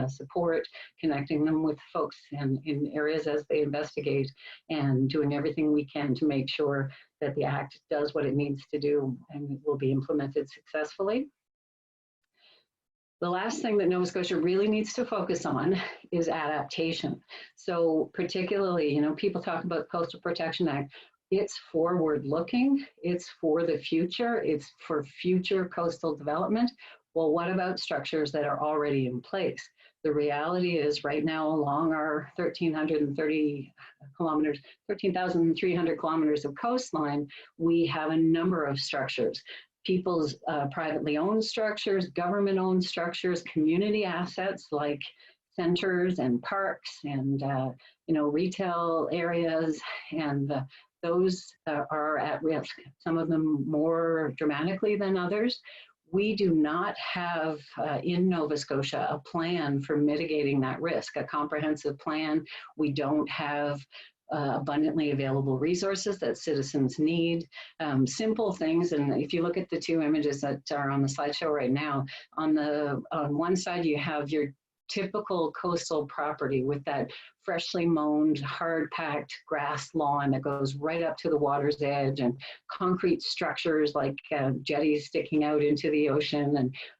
support, connecting them with folks in areas as they investigate, and doing everything we can to make sure that the Act does what it needs to do and will be implemented successfully. The last thing that Nova Scotia really needs to focus on is adaptation. So particularly, people talk about Coastal Protection Act. It's forward-looking, it's for the future, it's for future coastal development. Well, what about structures that are already in place? The reality is right now along our 1,330 kilometers, 13,300 kilometers of coastline, we have a number of structures. People's privately owned structures, government-owned structures, community assets like centers and parks and retail areas, and those are at risk, some of them more dramatically than others. We do not have in Nova Scotia a plan for mitigating that risk, a comprehensive plan. We don't have abundantly available resources that citizens need. Simple things, and if you look at the two images that are on the slideshow right now, on one side you have your typical coastal property with that freshly mown, hard-packed grass lawn that goes right up to the water's edge, and concrete structures like jetties sticking out into the ocean,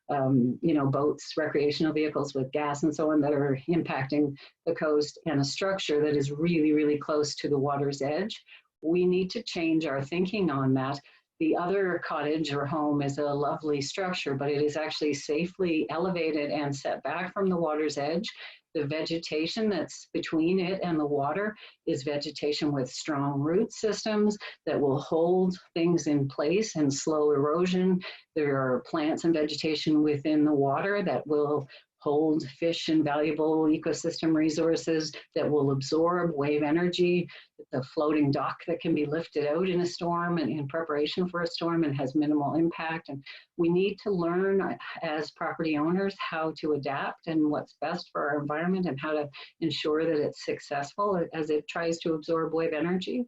and boats, recreational vehicles with gas and so on that are impacting the coast, and a structure that is really, really close to the water's edge. We need to change our thinking on that. The other cottage or home is a lovely structure, but it is actually safely elevated and set back from the water's edge. The vegetation that's between it and the water is vegetation with strong root systems that will hold things in place and slow erosion. There are plants and vegetation within the water that will hold fish and valuable ecosystem resources, that will absorb wave energy, the floating dock that can be lifted out in a storm and in preparation for a storm and has minimal impact. And we need to learn as property owners how to adapt and what's best for our environment and how to ensure that it's successful as it tries to absorb wave energy.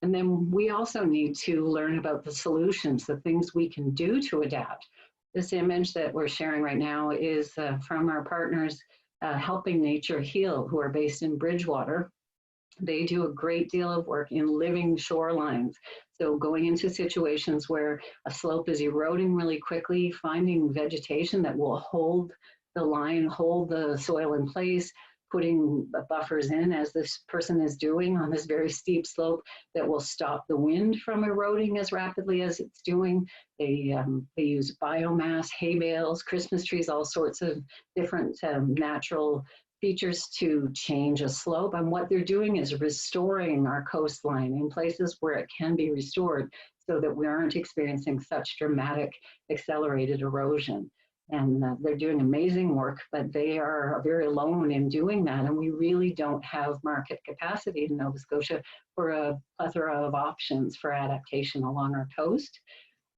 And then we also need to learn about the solutions, the things we can do to adapt. This image that we're sharing right now is from our partners Helping Nature Heal, who are based in Bridgewater. They do a great deal of work in living shorelines. So going into situations where a slope is eroding really quickly, finding vegetation that will hold the line, hold the soil in place, putting buffers in, as this person is doing on this very steep slope, that will stop the wind from eroding as rapidly as it's doing. They use biomass, hay bales, Christmas trees, all sorts of different natural features to change a slope. And what they're doing is restoring our coastline in places where it can be restored so that we aren't experiencing such dramatic accelerated erosion. And they're doing amazing work, but they are very alone in doing that. And we really don't have market capacity in Nova Scotia for a plethora of options for adaptation along our coast.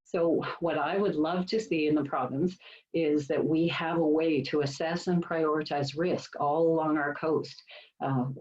So what I would love to see in the province is that we have a way to assess and prioritize risk all along our coast.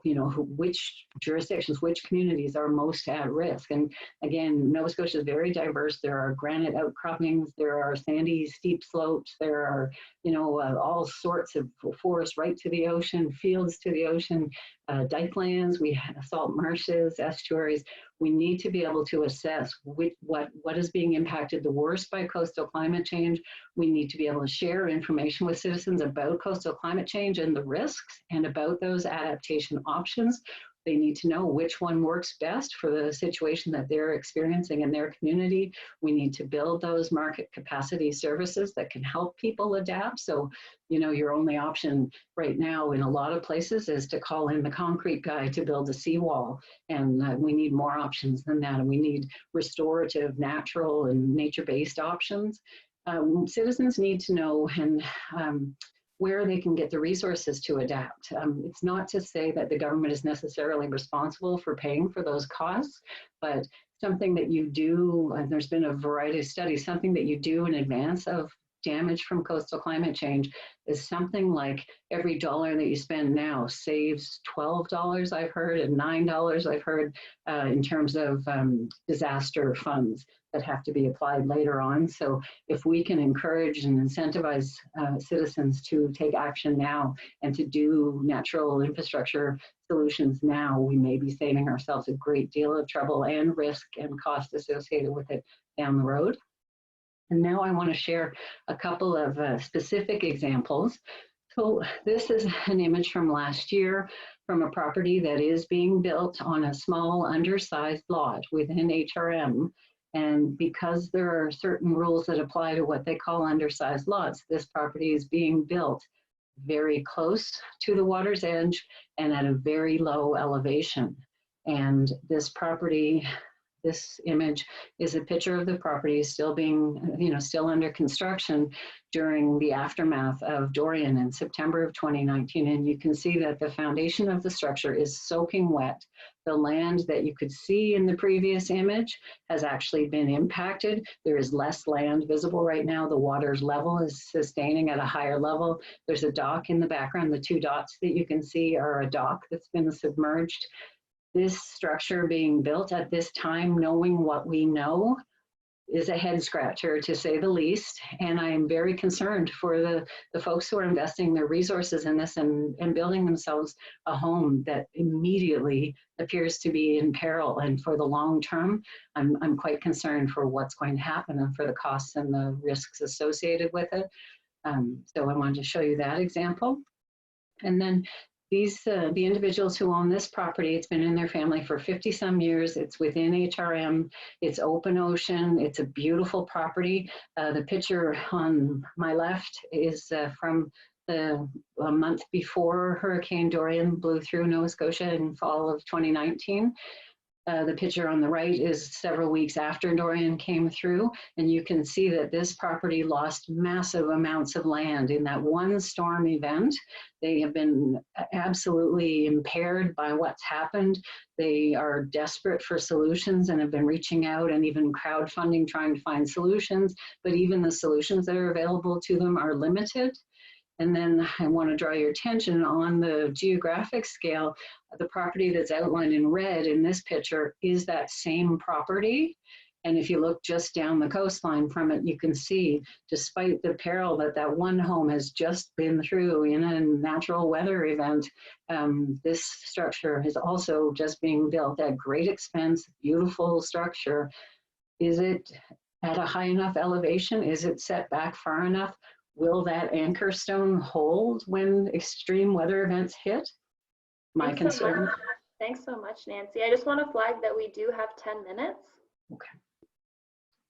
Which jurisdictions, which communities are most at risk. And again, Nova Scotia is very diverse. There are granite outcroppings, there are sandy, steep slopes, there are, all sorts of forests right to the ocean, fields to the ocean, dikelands, we have salt marshes, estuaries. We need to be able to assess what is being impacted the worst by coastal climate change. We need to be able to share information with citizens about coastal climate change and the risks and about those adaptation options. They need to know which one works best for the situation that they're experiencing in their community. We need to build those market capacity services that can help people adapt. So, your only option right now in a lot of places is to call in the concrete guy to build a seawall. And we need more options than that. And we need restorative, natural, and nature-based options. Citizens need to know where they can get the resources to adapt. It's not to say that the government is necessarily responsible for paying for those costs, but something that you do, and there's been a variety of studies, something that you do in advance of damage from coastal climate change is something like every dollar that you spend now saves $12, I've heard, and $9, I've heard, in terms of disaster funds. that have to be applied later on. So if we can encourage and incentivize citizens to take action now and to do natural infrastructure solutions now, we may be saving ourselves a great deal of trouble and risk and cost associated with it down the road. And now I want to share a couple of specific examples. So this is an image from last year from a property that is being built on a small undersized lot within HRM. And because there are certain rules that apply to what they call undersized lots, this property is being built very close to the water's edge and at a very low elevation. And this property, this image is a picture of the property still being, still under construction during the aftermath of Dorian in September of 2019. And you can see that the foundation of the structure is soaking wet. The land that you could see in the previous image has actually been impacted. There is less land visible right now. The water's level is sustaining at a higher level. There's a dock in the background. The two dots that you can see are a dock that's been submerged. This structure being built at this time, knowing what we know, is a head scratcher to say the least. And I am very concerned for the folks who are investing their resources in this and building themselves a home that immediately appears to be in peril. And for the long term, I'm quite concerned for what's going to happen and for the costs and the risks associated with it. So I wanted to show you that example. And then the individuals who own this property, it's been in their family for 50 some years. It's within HRM, it's open ocean, it's a beautiful property. The picture on my left is from a month before Hurricane Dorian blew through Nova Scotia in fall of 2019. The picture on the right is several weeks after Dorian came through, and you can see that this property lost massive amounts of land in that one storm event. They have been absolutely impaired by what's happened. They are desperate for solutions and have been reaching out and even crowdfunding, trying to find solutions, but even the solutions that are available to them are limited. And then I want to draw your attention on the geographic scale. The property that's outlined in red in this picture is that same property. And if you look just down the coastline from it, you can see, despite the peril that that one home has just been through in a natural weather event, this structure is also just being built at great expense, beautiful structure. Is it at a high enough elevation? Is it set back far enough? Will that anchor stone hold when extreme weather events hit? My concern. Thanks so much, Nancy. I just want to flag that we do have 10 minutes. Okay.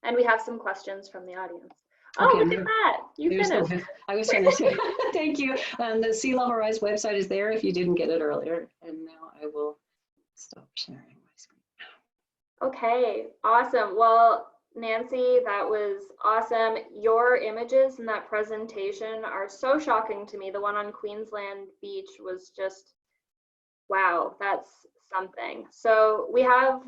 And we have some questions from the audience. Okay, oh, look at that. You finished. I was finished. Thank you. The Sea Level Rise website is there if you didn't get it earlier. And now I will stop sharing my screen. Okay, awesome. Well, Nancy, that was awesome. Your images in that presentation are so shocking to me. The one on Queensland Beach was just, wow, that's something. So we have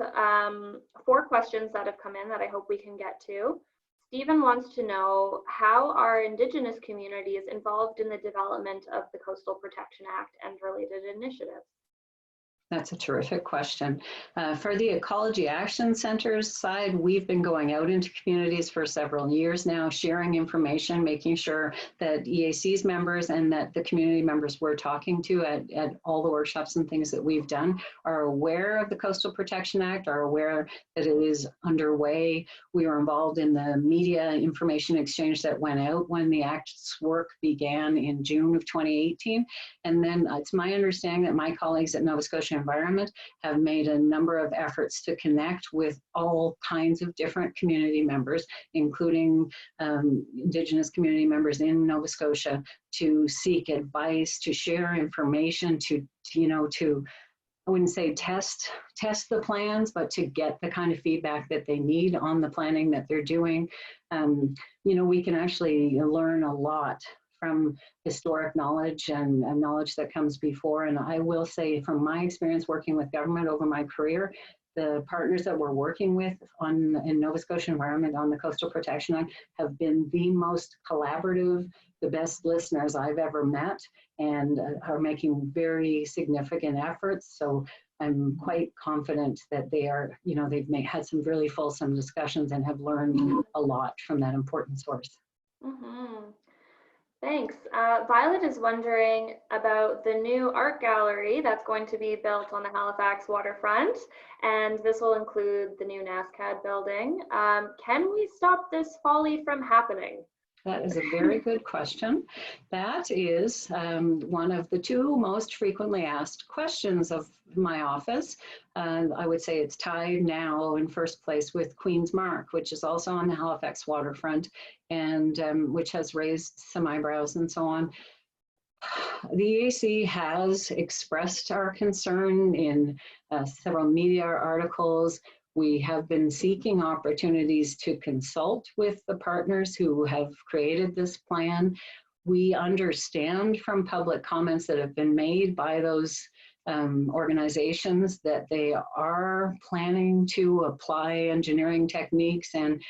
4 questions that have come in that I hope we can get to. Stephen wants to know, how are Indigenous communities involved in the development of the Coastal Protection Act and related initiatives? That's a terrific question. For the Ecology Action Center's side, we've been going out into communities for several years now, sharing information, making sure that EAC's members and that the community members we're talking to at all the workshops and things that we've done are aware of the Coastal Protection Act, are aware that it is underway. We were involved in the media information exchange that went out when the Act's work began in June of 2018. And then it's my understanding that my colleagues at Nova Scotia Environment have made a number of efforts to connect with all kinds of different community members, including Indigenous community members in Nova Scotia, to seek advice, to share information, to I wouldn't say test the plans, but to get the kind of feedback that they need on the planning that they're doing. We can actually learn a lot from historic knowledge and knowledge that comes before. And I will say, from my experience working with government over my career, the partners that we're working with in Nova Scotia Environment on the Coastal Protection Act have been the most collaborative, the best listeners I've ever met, and are making very significant efforts. So I'm quite confident that they are, you know, they've had some really fulsome discussions and have learned a lot from that important source. Mm-hmm. Thanks. Violet is wondering about the new art gallery that's going to be built on the Halifax waterfront, and this will include the new NASCAD building. Can we stop this folly from happening? That is a very good question. That is one of the two most frequently asked questions of my office. I would say it's tied now in first place with Queen's Mark, which is also on the Halifax waterfront, and which has raised some eyebrows and so on. The EAC has expressed our concern in several media articles. We have been seeking opportunities to consult with the partners who have created this plan. We understand from public comments that have been made by those organizations that they are planning to apply engineering techniques, and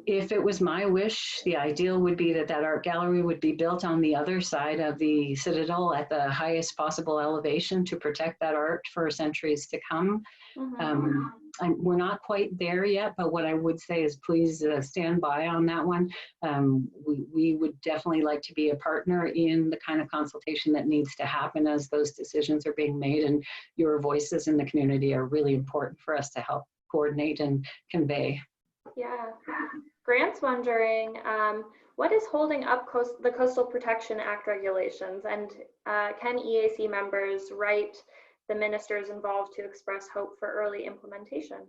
if it was my wish, the ideal would be that that art gallery would be built on the other side of the Citadel at the highest possible elevation to protect that art for centuries to come. Mm-hmm. We're not quite there yet, but what I would say is please stand by on that one. We would definitely like to be a partner in the kind of consultation that needs to happen as those decisions are being made, and your voices in the community are really important for us to help coordinate and convey. Yeah. Grant's wondering, what is holding up the Coastal Protection Act regulations, and can EAC members write the ministers involved to express hope for early implementation?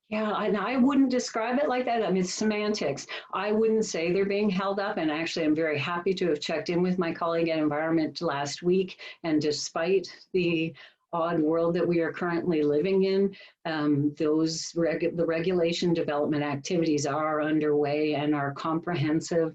Yeah, and I wouldn't describe it like that. I mean, it's semantics. I wouldn't say they're being held up, and actually I'm very happy to have checked in with my colleague at Environment last week, and despite the odd world that we are currently living in, the regulation development activities are underway and are comprehensive.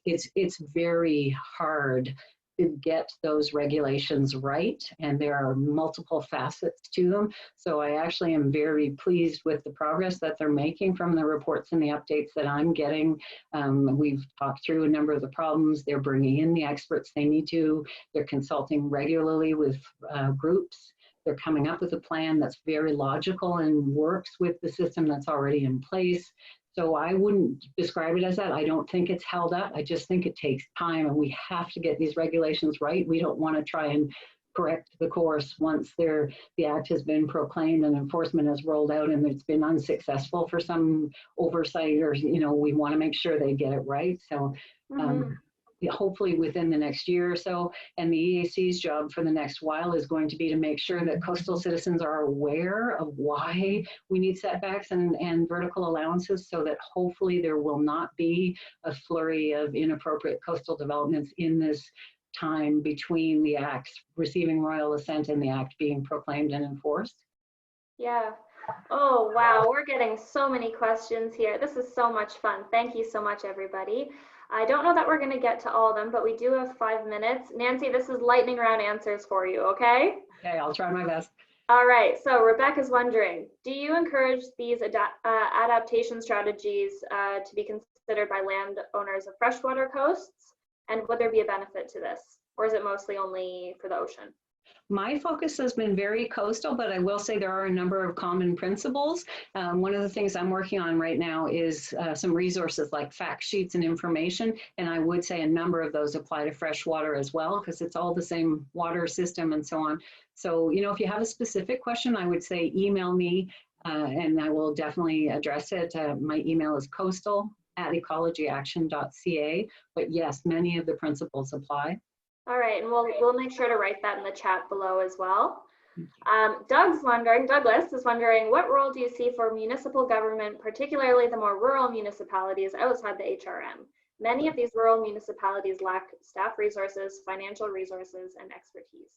It's very hard to get those regulations right, and there are multiple facets to them. So I actually am very pleased with the progress that they're making from the reports and the updates that I'm getting. We've talked through a number of the problems. They're bringing in the experts they need to. They're consulting regularly with groups. They're coming up with a plan that's very logical and works with the system that's already in place. So I wouldn't describe it as that. I don't think it's held up. I just think it takes time, and we have to get these regulations right. We don't want to try and correct the course once the act has been proclaimed and enforcement has rolled out and it's been unsuccessful for some oversight, or, you know, we want to make sure they get it right. So hopefully within the next year or so, and the EAC's job for the next while is going to be to make sure that coastal citizens are aware of why we need setbacks and vertical allowances, so that hopefully there will not be a flurry of inappropriate coastal developments in this time between the act receiving royal assent and the act being proclaimed and enforced. Yeah. Oh, wow. We're getting so many questions here. This is so much fun. Thank you so much, everybody. I don't know that we're going to get to all of them, but we do have 5 minutes. Nancy, this is lightning round answers for you, okay? Okay, I'll try my best. All right, so Rebecca's wondering, do you encourage these adaptation strategies to be considered by landowners of freshwater coasts? And would there be a benefit to this? Or is it mostly only for the ocean? My focus has been very coastal, but I will say there are a number of common principles. One of the things I'm working on right now is some resources like fact sheets and information, and I would say a number of those apply to freshwater as well, because it's all the same water system and so on. So, you know, if you have a specific question, I would say email me, and I will definitely address it. My email is coastal@ecologyaction.ca, but yes, many of the principles apply. All right, and we'll make sure to write that in the chat below as well. Douglas is wondering, what role do you see for municipal government, particularly the more rural municipalities outside the HRM? Many of these rural municipalities lack staff resources, financial resources, and expertise.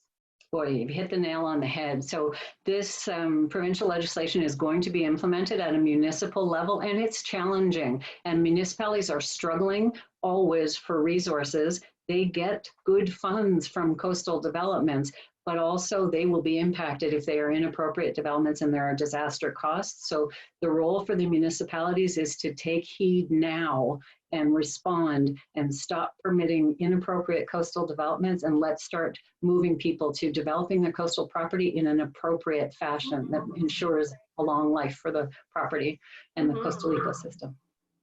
Boy, you've hit the nail on the head. So this provincial legislation is going to be implemented at a municipal level, and it's challenging. And municipalities are struggling always for resources. They get good funds from coastal developments, but also they will be impacted if they are inappropriate developments and there are disaster costs. So the role for the municipalities is to take heed now and respond and stop permitting inappropriate coastal developments, and let's start moving people to developing their coastal property in an appropriate fashion that ensures a long life for the property and the coastal ecosystem.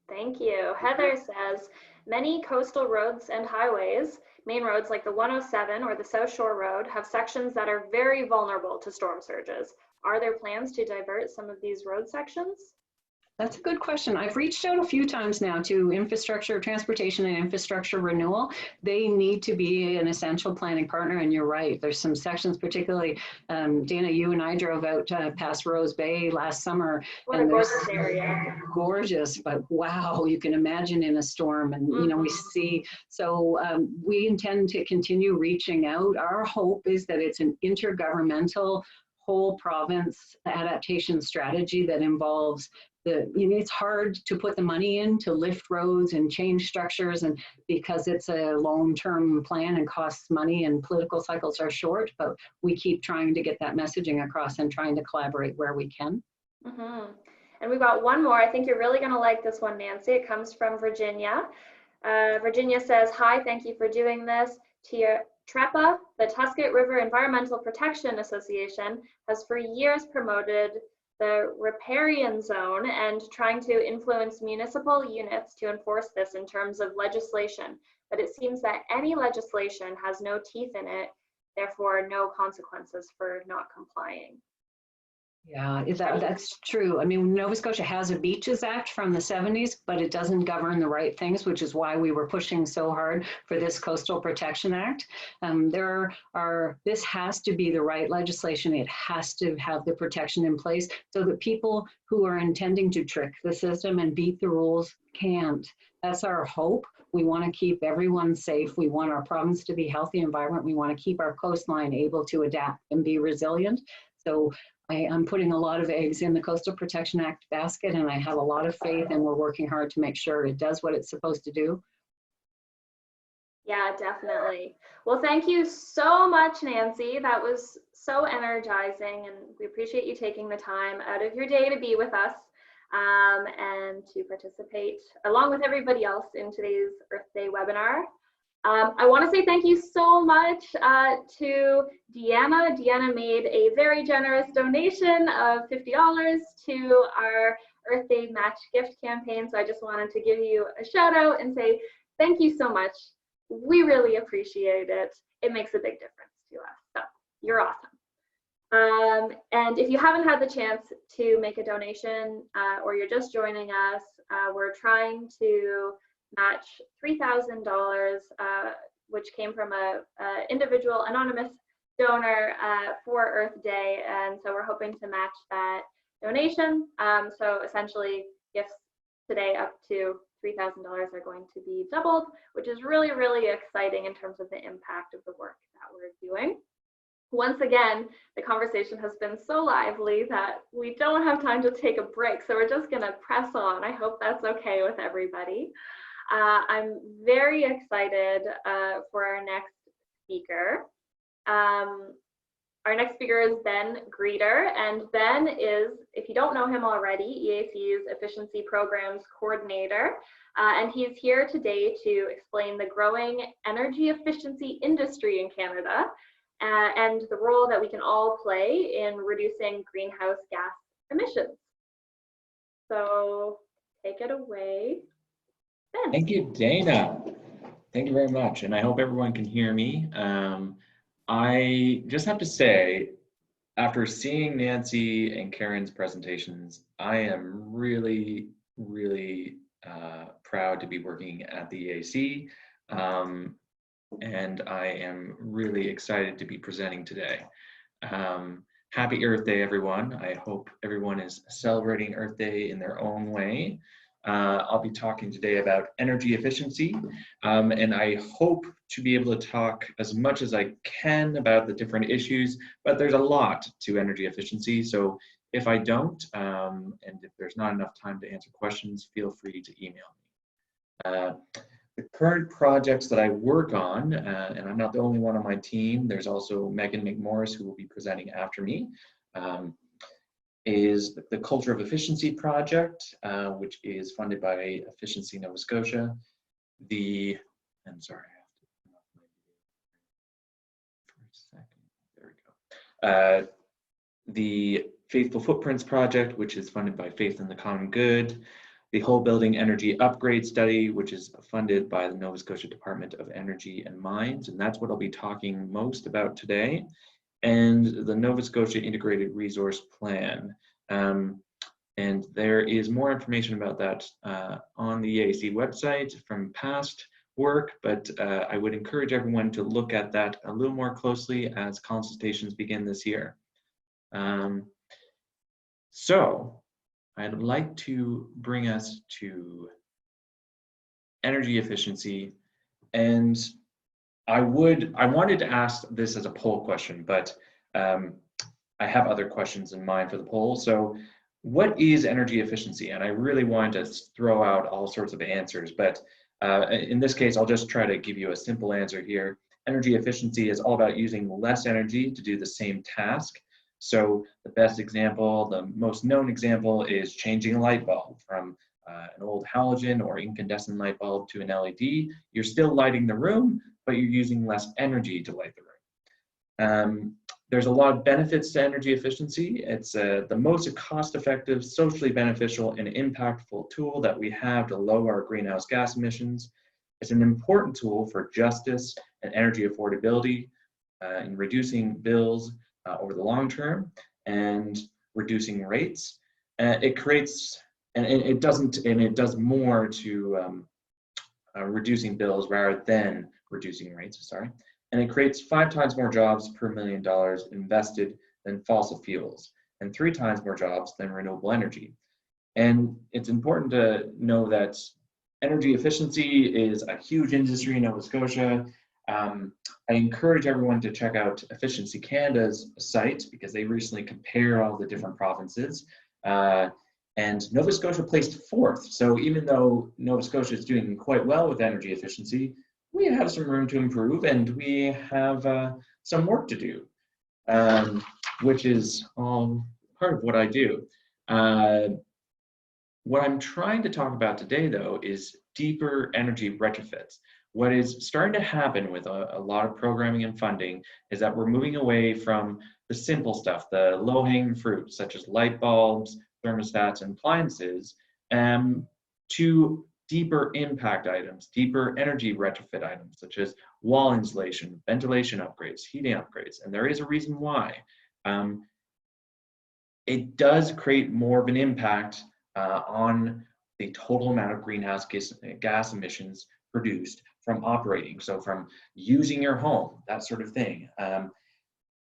Thank you. Heather says, many coastal roads and highways, main roads like the 107 or the South Shore Road, have sections that are very vulnerable to storm surges. Are there plans to divert some of these road sections? That's a good question. I've reached out a few times now to infrastructure, transportation and infrastructure renewal. They need to be an essential planning partner, and you're right. There's some sections, particularly, Dana, you and I drove out past Rose Bay last summer. What a gorgeous area. Gorgeous, but wow, you can imagine in a storm, and you know, we see, so we intend to continue reaching out. Our hope is that it's an intergovernmental whole province adaptation strategy that involves it's hard to put the money in to lift roads and change structures, and because it's a long-term plan and costs money and political cycles are short, but we keep trying to get that messaging across and trying to collaborate where we can. And we've got one more. I think you're really going to like this one, Nancy. It comes from Virginia. Virginia says, hi, thank you for doing this. TREPA, the Tusket River Environmental Protection Association, has for years promoted the riparian zone and trying to influence municipal units to enforce this in terms of legislation. But it seems that any legislation has no teeth in it, therefore no consequences for not complying. Yeah, that's true. I mean, Nova Scotia has a Beaches Act from the 70s, but it doesn't govern the right things, which is why we were pushing so hard for this Coastal Protection Act. This has to be the right legislation. It has to have the protection in place so that people who are intending to trick the system and beat the rules can't. That's our hope. We want to keep everyone safe. We want our province to be a healthy environment. We want to keep our coastline able to adapt and be resilient. So I'm putting a lot of eggs in the Coastal Protection Act basket, and I have a lot of faith, and we're working hard to make sure it does what it's supposed to do. Yeah, definitely. Well, thank you so much, Nancy. That was so energizing, and we appreciate you taking the time out of your day to be with us and to participate along with everybody else in today's Earth Day webinar. I want to say thank you so much to Deanna. Deanna made a very generous donation of $50 to our Earth Day Match Gift campaign. So I just wanted to give you a shout out and say thank you so much. We really appreciate it. It makes a big difference to us. So you're awesome. And if you haven't had the chance to make a donation or you're just joining us, we're trying to match $3,000, which came from a individual anonymous donor for Earth Day, and so we're hoping to match that donation. So essentially, gifts today up to $3,000 are going to be doubled, which is really, really exciting in terms of the impact of the work that we're doing. Once again, the conversation has been so lively that we don't have time to take a break, so we're just going to press on. I hope that's okay with everybody. I'm very excited for our next speaker. Our next speaker is Ben Grieder, and Ben is, if you don't know him already, EAC's Efficiency Programs Coordinator, and he's here today to explain the growing energy efficiency industry in Canada and the role that we can all play in reducing greenhouse gas emissions. So take it away. Ben. Thank you, Dana. Thank you very much. And I hope everyone can hear me. I just have to say, after seeing Nancy and Karen's presentations, I am really, really proud to be working at the EAC. And I am really excited to be presenting today. Happy Earth Day, everyone. I hope everyone is celebrating Earth Day in their own way. I'll be talking today about energy efficiency, and I hope to be able to talk as much as I can about the different issues, but there's a lot to energy efficiency, so if I don't, and if there's not enough time to answer questions, feel free to email me. The current projects that I work on, and I'm not the only one on my team, there's also Megan McMorris who will be presenting after me, is the Culture of Efficiency project, which is funded by Efficiency Nova Scotia. I'm sorry, I have to turn off my video for a second. There we go. The Faithful Footprints project, which is funded by Faith in the Common Good. The Whole Building Energy Upgrade Study, which is funded by the Nova Scotia Department of Energy and Mines, and that's what I'll be talking most about today. And the Nova Scotia Integrated Resource Plan. And there is more information about that on the EAC website from past work, but I would encourage everyone to look at that a little more closely as consultations begin this year. So I'd like to bring us to energy efficiency, and I wanted to ask this as a poll question, but I have other questions in mind for the poll. So what is energy efficiency? And I really wanted to throw out all sorts of answers, but in this case, I'll just try to give you a simple answer here. Energy efficiency is all about using less energy to do the same task. So the best example, the most known example, is changing a light bulb from an old halogen or incandescent light bulb to an LED. You're still lighting the room, but you're using less energy to light the room. There's a lot of benefits to energy efficiency. It's the most cost-effective, socially beneficial, and impactful tool that we have to lower our greenhouse gas emissions. It's an important tool for justice and energy affordability in reducing bills over the long term and reducing rates. It creates, and it does more to reducing bills rather than reducing rates, sorry. And it creates 5 times more jobs per $1 million invested than fossil fuels, and 3 times more jobs than renewable energy. And it's important to know that energy efficiency is a huge industry in Nova Scotia. I encourage everyone to check out Efficiency Canada's site because they recently compare all the different provinces. And Nova Scotia placed 4th. So even though Nova Scotia is doing quite well with energy efficiency, we have some room to improve, and we have some work to do, which is all part of what I do. What I'm trying to talk about today, though, is deeper energy retrofits. What is starting to happen with a lot of programming and funding is that we're moving away from the simple stuff, the low-hanging fruit, such as light bulbs, thermostats, and appliances, to deeper impact items, deeper energy retrofit items, such as wall insulation, ventilation upgrades, heating upgrades. And there is a reason why. It does create more of an impact on the total amount of greenhouse gas emissions produced from operating. So from using your home, that sort of thing.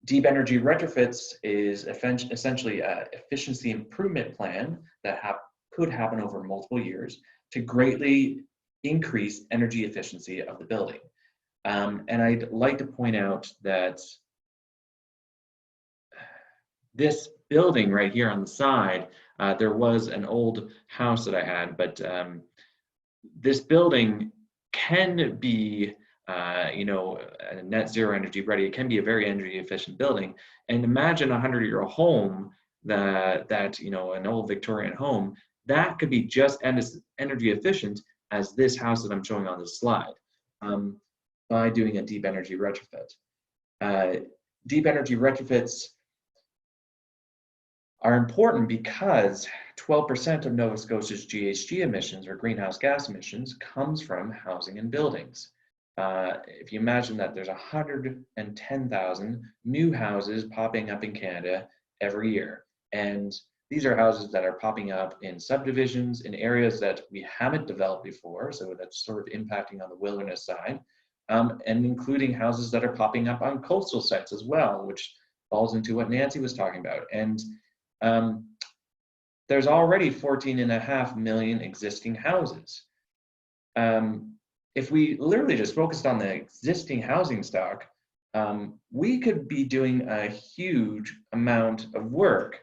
Deep energy retrofits is essentially an efficiency improvement plan that could happen over multiple years to greatly increase energy efficiency of the building. And I'd like to point out that this building right here on the side, there was an old house that I had, but this building can be net zero energy ready. It can be a very energy efficient building. And imagine a 100-year-old home that an old Victorian home, that could be just as energy efficient as this house that I'm showing on this slide by doing a deep energy retrofit. Deep energy retrofits are important because 12% of Nova Scotia's GHG emissions, or greenhouse gas emissions, comes from housing and buildings. If you imagine that there's 110,000 new houses popping up in Canada every year, and these are houses that are popping up in subdivisions, in areas that we haven't developed before, so that's sort of impacting on the wilderness side, and including houses that are popping up on coastal sites as well, which falls into what Nancy was talking about. And there's already 14.5 million existing houses. If we literally just focused on the existing housing stock, we could be doing a huge amount of work.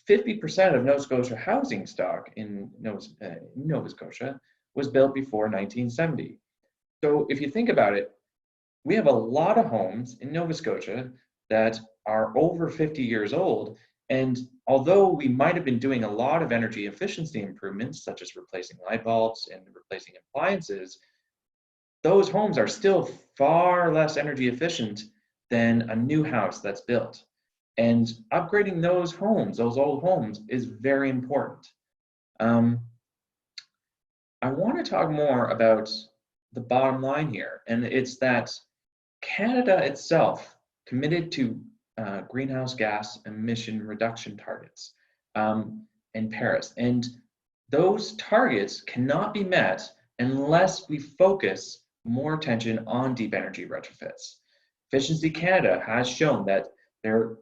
50% of Nova Scotia housing stock in Nova Scotia was built before 1970. So if you think about it, we have a lot of homes in Nova Scotia that are over 50 years old. And although we might have been doing a lot of energy efficiency improvements, such as replacing light bulbs and replacing appliances, those homes are still far less energy efficient than a new house that's built. And upgrading those homes, those old homes, is very important. I want to talk more about the bottom line here, and it's that Canada itself committed to greenhouse gas emission reduction targets in Paris. And those targets cannot be met unless we focus more attention on deep energy retrofits. Efficiency Canada has shown that there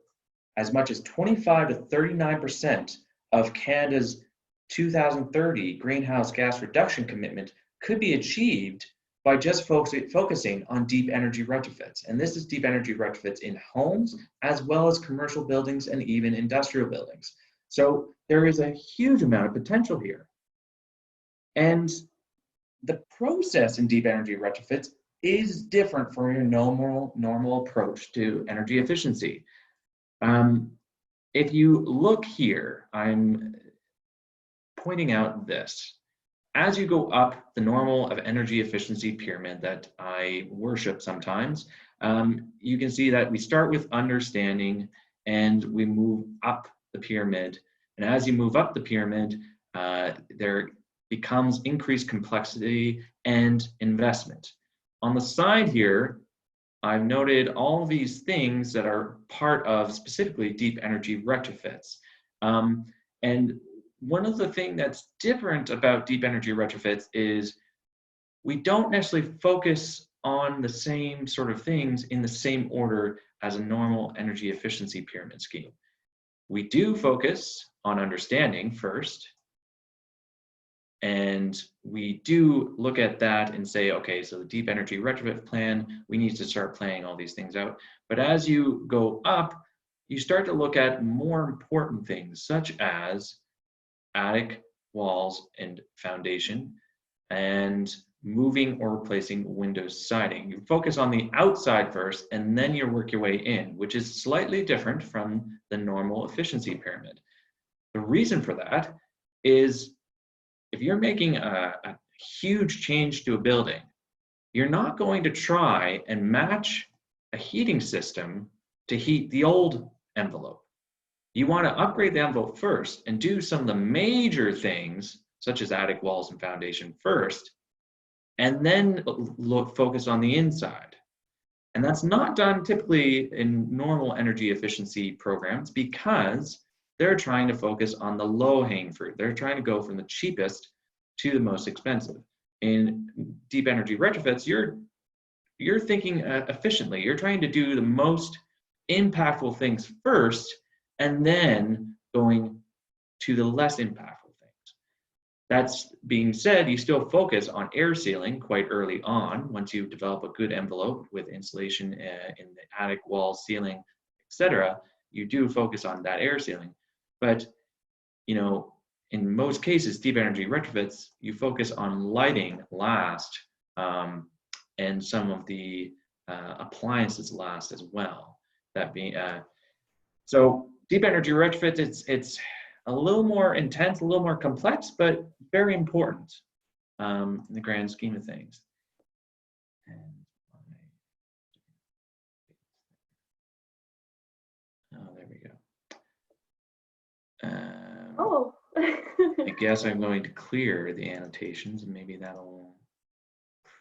as much as 25 to 39% of Canada's 2030 greenhouse gas reduction commitment could be achieved by just focusing on deep energy retrofits. And this is deep energy retrofits in homes, as well as commercial buildings and even industrial buildings. So there is a huge amount of potential here. And the process in deep energy retrofits is different from your normal approach to energy efficiency. If you look here, I'm pointing out this. As you go up the normal of energy efficiency pyramid that I worship sometimes, you can see that we start with understanding and we move up the pyramid. And as you move up the pyramid, there becomes increased complexity and investment. On the side here, I've noted all these things that are part of specifically deep energy retrofits. And one of the things that's different about deep energy retrofits is we don't necessarily focus on the same sort of things in the same order as a normal energy efficiency pyramid scheme. We do focus on understanding first, and we do look at that and say, okay, so the deep energy retrofit plan, we need to start planning all these things out. But as you go up, you start to look at more important things, such as attic, walls, and foundation, and moving or replacing windows siding. You focus on the outside first, and then you work your way in, which is slightly different from the normal efficiency pyramid. The reason for that is if you're making a huge change to a building, you're not going to try and match a heating system to heat the old envelope. You want to upgrade the envelope first and do some of the major things, such as attic, walls, and foundation first, and then focus on the inside. And that's not done typically in normal energy efficiency programs because they're trying to focus on the low-hanging fruit. They're trying to go from the cheapest to the most expensive. In deep energy retrofits, you're thinking efficiently. You're trying to do the most impactful things first, and then going to the less impactful things. That's being said, you still focus on air sealing quite early on. Once you develop a good envelope with insulation in the attic, wall, ceiling, etc., you do focus on that air sealing. But in most cases, deep energy retrofits, you focus on lighting last, and some of the appliances last as well. That being so. Deep energy retrofits, it's a little more intense, a little more complex, but very important in the grand scheme of things. Oh, there we go. I guess I'm going to clear the annotations, and maybe that'll...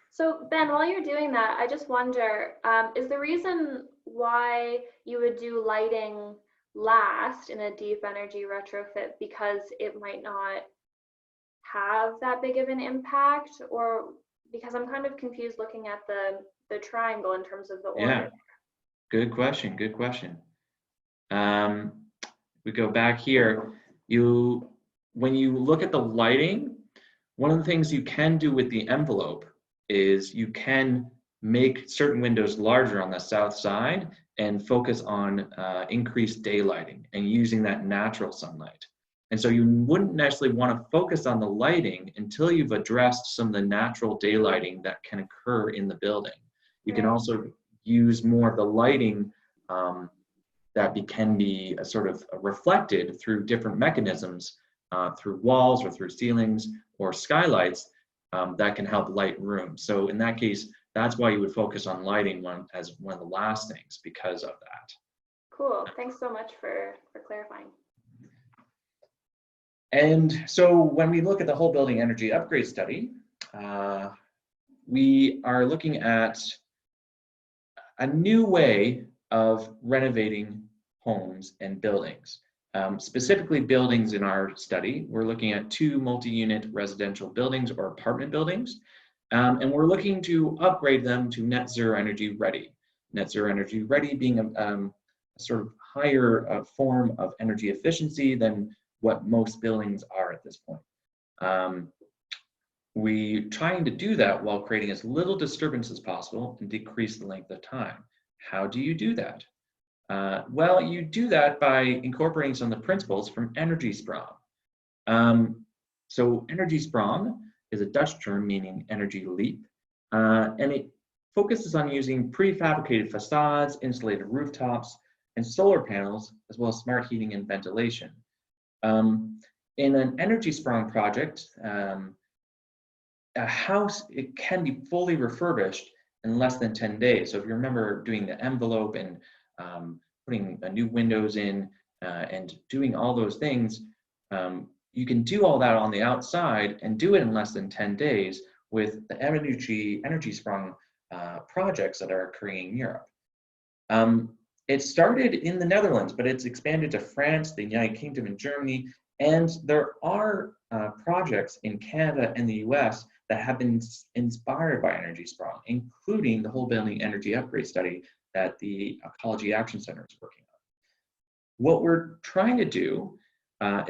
So Ben, while you're doing that, I just wonder, is the reason why you would do lighting last in a deep energy retrofit because it might not have that big of an impact, or because I'm kind of confused looking at the triangle in terms of the order? Yeah, good question. We go back here. When you look at the lighting, one of the things you can do with the envelope is you can make certain windows larger on the south side and focus on increased daylighting and using that natural sunlight. And so you wouldn't necessarily want to focus on the lighting until you've addressed some of the natural daylighting that can occur in the building. You can also use more of the lighting that can be sort of reflected through different mechanisms, through walls or through ceilings or skylights that can help light rooms. So in that case, that's why you would focus on lighting as one of the last things because of that. Cool. Thanks so much for clarifying. And so when we look at the whole building energy upgrade study, we are looking at a new way of renovating homes and buildings. Specifically buildings in our study, we're looking at 2 multi-unit residential buildings or apartment buildings, and we're looking to upgrade them to net zero energy ready. Net zero energy ready being a sort of higher form of energy efficiency than what most buildings are at this point. We're trying to do that while creating as little disturbance as possible and decrease the length of time. How do you do that? Well, you do that by incorporating some of the principles from energy sprong. So energy sprong is a Dutch term meaning energy leap, and it focuses on using prefabricated facades, insulated rooftops, and solar panels, as well as smart heating and ventilation. In an energy sprong project, a house, it can be fully refurbished in less than 10 days. So if you remember doing the envelope and putting new windows in and doing all those things, you can do all that on the outside and do it in less than 10 days with the energy sprung projects that are occurring in Europe. It started in the Netherlands, but it's expanded to France, the United Kingdom, and Germany. And there are projects in Canada and the US that have been inspired by energy sprong, including the whole building energy upgrade study that the Ecology Action Centre is working on. What we're trying to do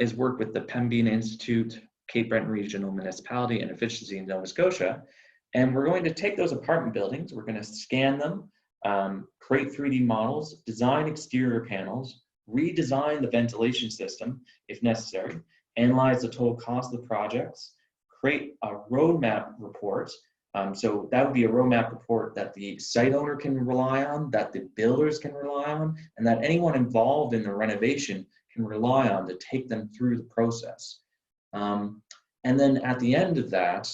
is work with the Pembina Institute, Cape Breton Regional Municipality, and Efficiency in Nova Scotia. And we're going to take those apartment buildings, we're going to scan them, create 3D models, design exterior panels, redesign the ventilation system if necessary, analyze the total cost of the projects, create a roadmap report. So that would be a roadmap report that the site owner can rely on, that the builders can rely on, and that anyone involved in the renovation can rely on to take them through the process. And then at the end of that,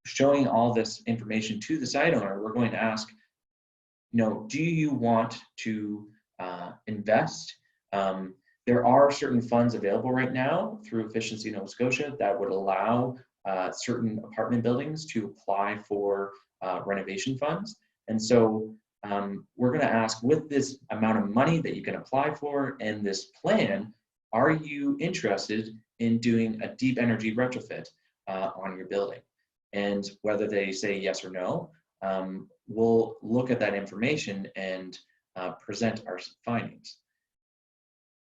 showing all this information to the site owner, we're going to ask, do you want to invest? There are certain funds available right now through Efficiency Nova Scotia that would allow certain apartment buildings to apply for renovation funds. And so we're going to ask, with this amount of money that you can apply for and this plan, are you interested in doing a deep energy retrofit on your building? And whether they say yes or no, we'll look at that information and present our findings.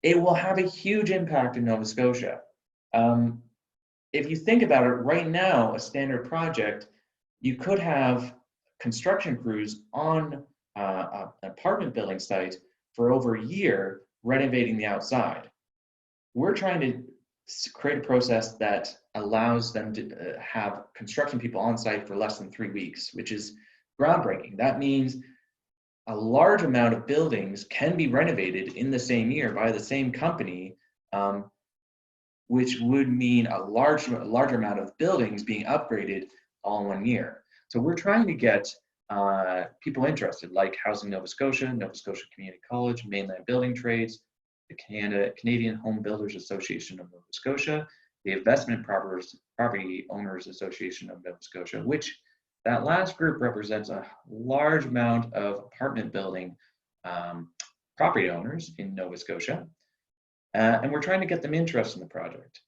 It will have a huge impact in Nova Scotia. If you think about it, right now, a standard project, you could have construction crews on an apartment building site for over a year renovating the outside. We're trying to create a process that allows them to have construction people on site for less than 3 weeks, which is groundbreaking. That means a large amount of buildings can be renovated in the same year by the same company, which would mean a larger amount of buildings being upgraded all in 1 year. So we're trying to get people interested, like Housing Nova Scotia, Nova Scotia Community College, Mainland Building Trades, the Canadian Home Builders Association of Nova Scotia, the Investment Property Owners Association of Nova Scotia, which that last group represents a large amount of apartment building property owners in Nova Scotia. And we're trying to get them interested in the project.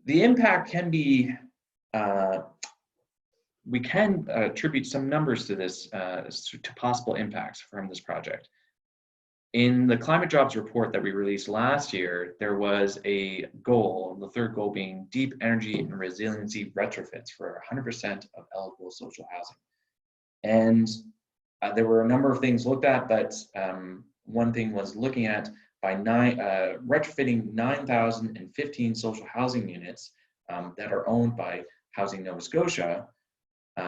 The impact can be, we can attribute some numbers to this, to possible impacts from this project. In the climate jobs report that we released last year, there was a goal, the third goal being deep energy and resiliency retrofits for 100% of eligible social housing. And there were a number of things looked at, but one thing was looking at retrofitting 9,015 social housing units that are owned by Housing Nova Scotia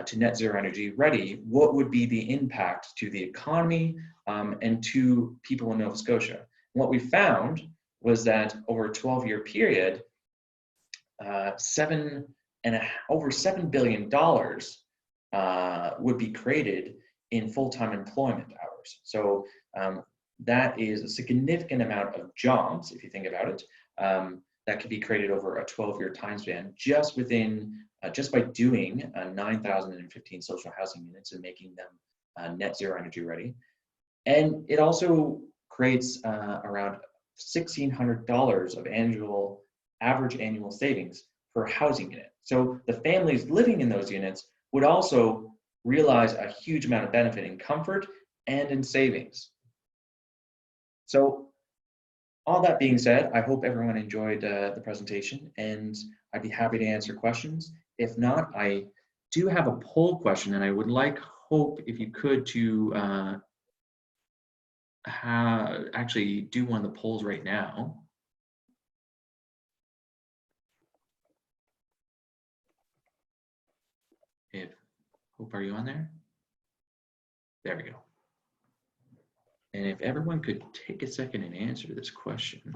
to net zero energy ready, what would be the impact to the economy and to people in Nova Scotia? And what we found was that over a 12-year period, over $7 billion would be created in full-time employment hours. So that is a significant amount of jobs, if you think about it, that could be created over a 12-year time span just within, just by doing 9,015 social housing units and making them net zero energy ready. And it also creates around $1,600 of average annual savings per housing unit. So the families living in those units would also realize a huge amount of benefit in comfort and in savings. So all that being said, I hope everyone enjoyed the presentation, and I'd be happy to answer questions. If not, I do have a poll question, and I would hope if you could to actually do one of the polls right now. Hope, are you on there? There we go. And if everyone could take a second and answer this question.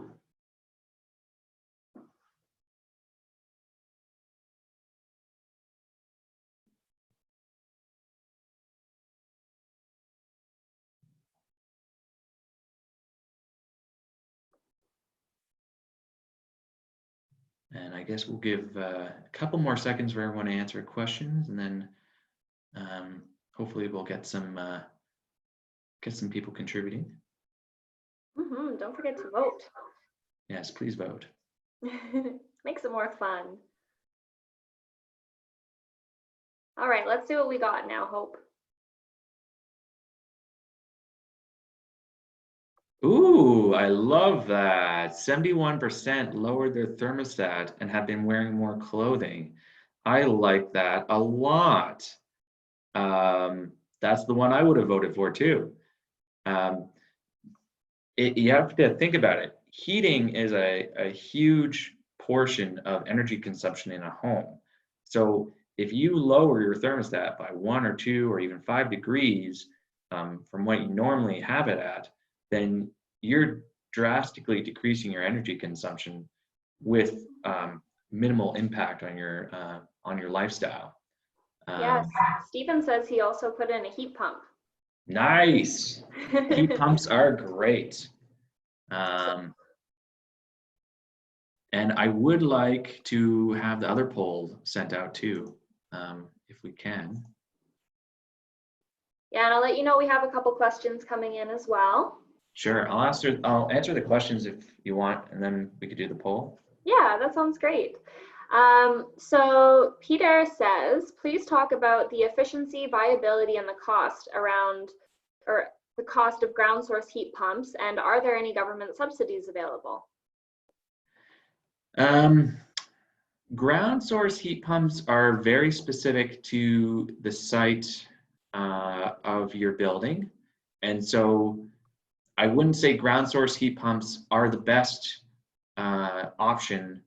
And I guess we'll give a couple more seconds for everyone to answer questions, and then hopefully we'll get some people contributing. Don't forget to vote. Yes, please vote. Makes it more fun. All right, let's see what we got now, Hope. Ooh, I love that. 71% lowered their thermostat and have been wearing more clothing. I like that a lot. That's the one I would have voted for too. You have to think about it. Heating is a huge portion of energy consumption in a home. So if you lower your thermostat by 1 or 2 or even 5 degrees from what you normally have it at, then you're drastically decreasing your energy consumption with minimal impact on your lifestyle. Yes, Stephen says he also put in a heat pump. Nice. Heat pumps are great. And I would like to have the other poll sent out too, if we can. Yeah, and I'll let you know we have a couple questions coming in as well. Sure, I'll answer the questions if you want, and then we could do the poll. Yeah, that sounds great. So Peter says, please talk about the efficiency, viability, and the cost around, or the cost of ground source heat pumps, and are there any government subsidies available? Ground source heat pumps are very specific to the site of your building. And so I wouldn't say ground source heat pumps are the best option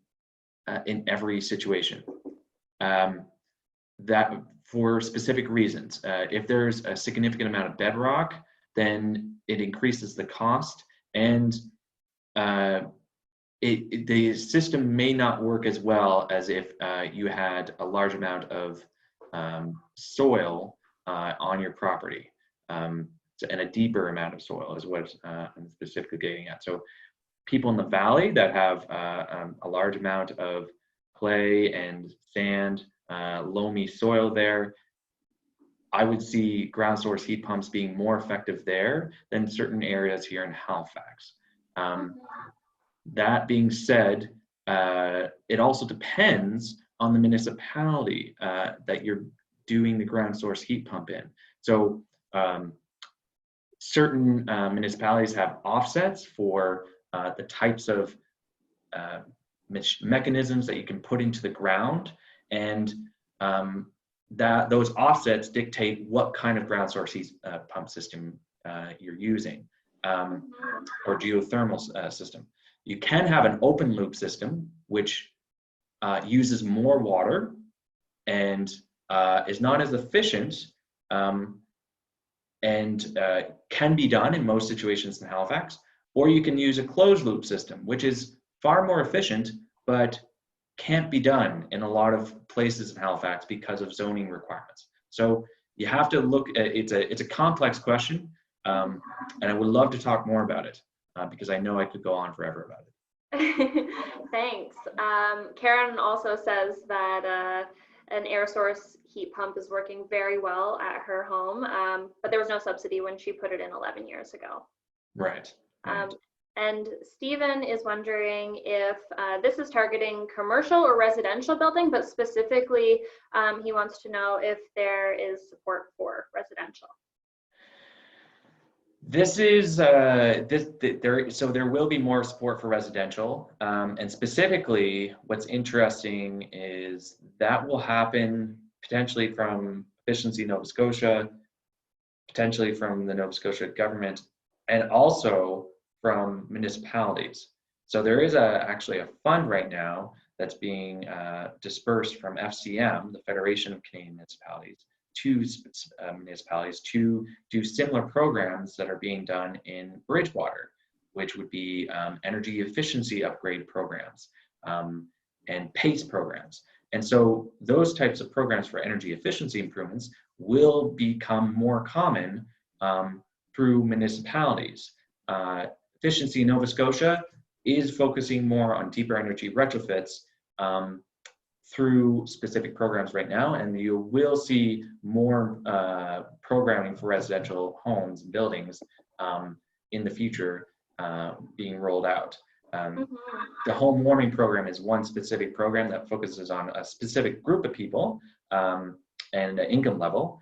in every situation. That for specific reasons. If there's a significant amount of bedrock, then it increases the cost, and the system may not work as well as if you had a large amount of soil on your property, and a deeper amount of soil is what I'm specifically getting at. So people in the valley that have a large amount of clay and sand, loamy soil there, I would see ground source heat pumps being more effective there than certain areas here in Halifax. That being said, it also depends on the municipality that you're doing the ground source heat pump in. So certain municipalities have offsets for the types of mechanisms that you can put into the ground, and that those offsets dictate what kind of ground source heat pump system you're using. or geothermal system. You can have an open loop system, which uses more water and is not as efficient, and can be done in most situations in Halifax. Or you can use a closed loop system, which is far more efficient, but can't be done in a lot of places in Halifax because of zoning requirements. So you have to look at, it's a complex question, and I would love to talk more about it because I know I could go on forever about it. Thanks. Karen also says that an air source heat pump is working very well at her home, but there was no subsidy when she put it in 11 years ago. Right. And Stephen is wondering if this is targeting commercial or residential building, but specifically he wants to know if there is support for residential. This is so there will be more support for residential, and specifically what's interesting is that will happen potentially from Efficiency Nova Scotia, potentially from the Nova Scotia government, and also from municipalities. So there is actually a fund right now that's being dispersed from FCM, the Federation of Canadian Municipalities, to municipalities to do similar programs that are being done in Bridgewater, which would be energy efficiency upgrade programs and PACE programs. And so those types of programs for energy efficiency improvements will become more common through municipalities. Efficiency Nova Scotia is focusing more on deeper energy retrofits through specific programs right now, and you will see more programming for residential homes and buildings in the future being rolled out. The home warming program is one specific program that focuses on a specific group of people and an income level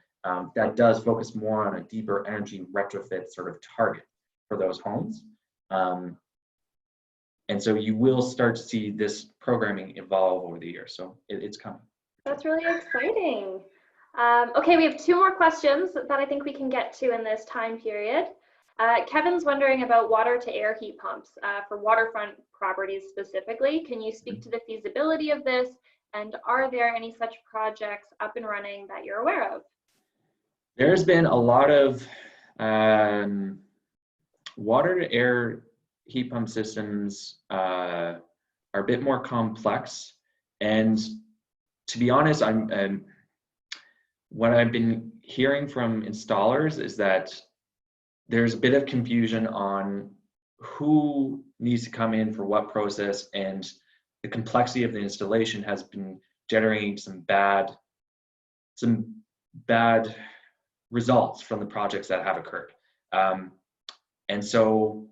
that does focus more on a deeper energy retrofit sort of target for those homes. And so you will start to see this programming evolve over the years. So it's coming. That's really exciting. Okay, we have two more questions that I think we can get to in this time period. Kevin's wondering about water to air heat pumps for waterfront properties specifically. Can you speak to the feasibility of this? And are there any such projects up and running that you're aware of? There's been a lot of water to air heat pump systems are a bit more complex, and to be honest, what I've been hearing from installers is that there's a bit of confusion on who needs to come in for what process, and the complexity of the installation has been generating some bad results from the projects that have occurred. And so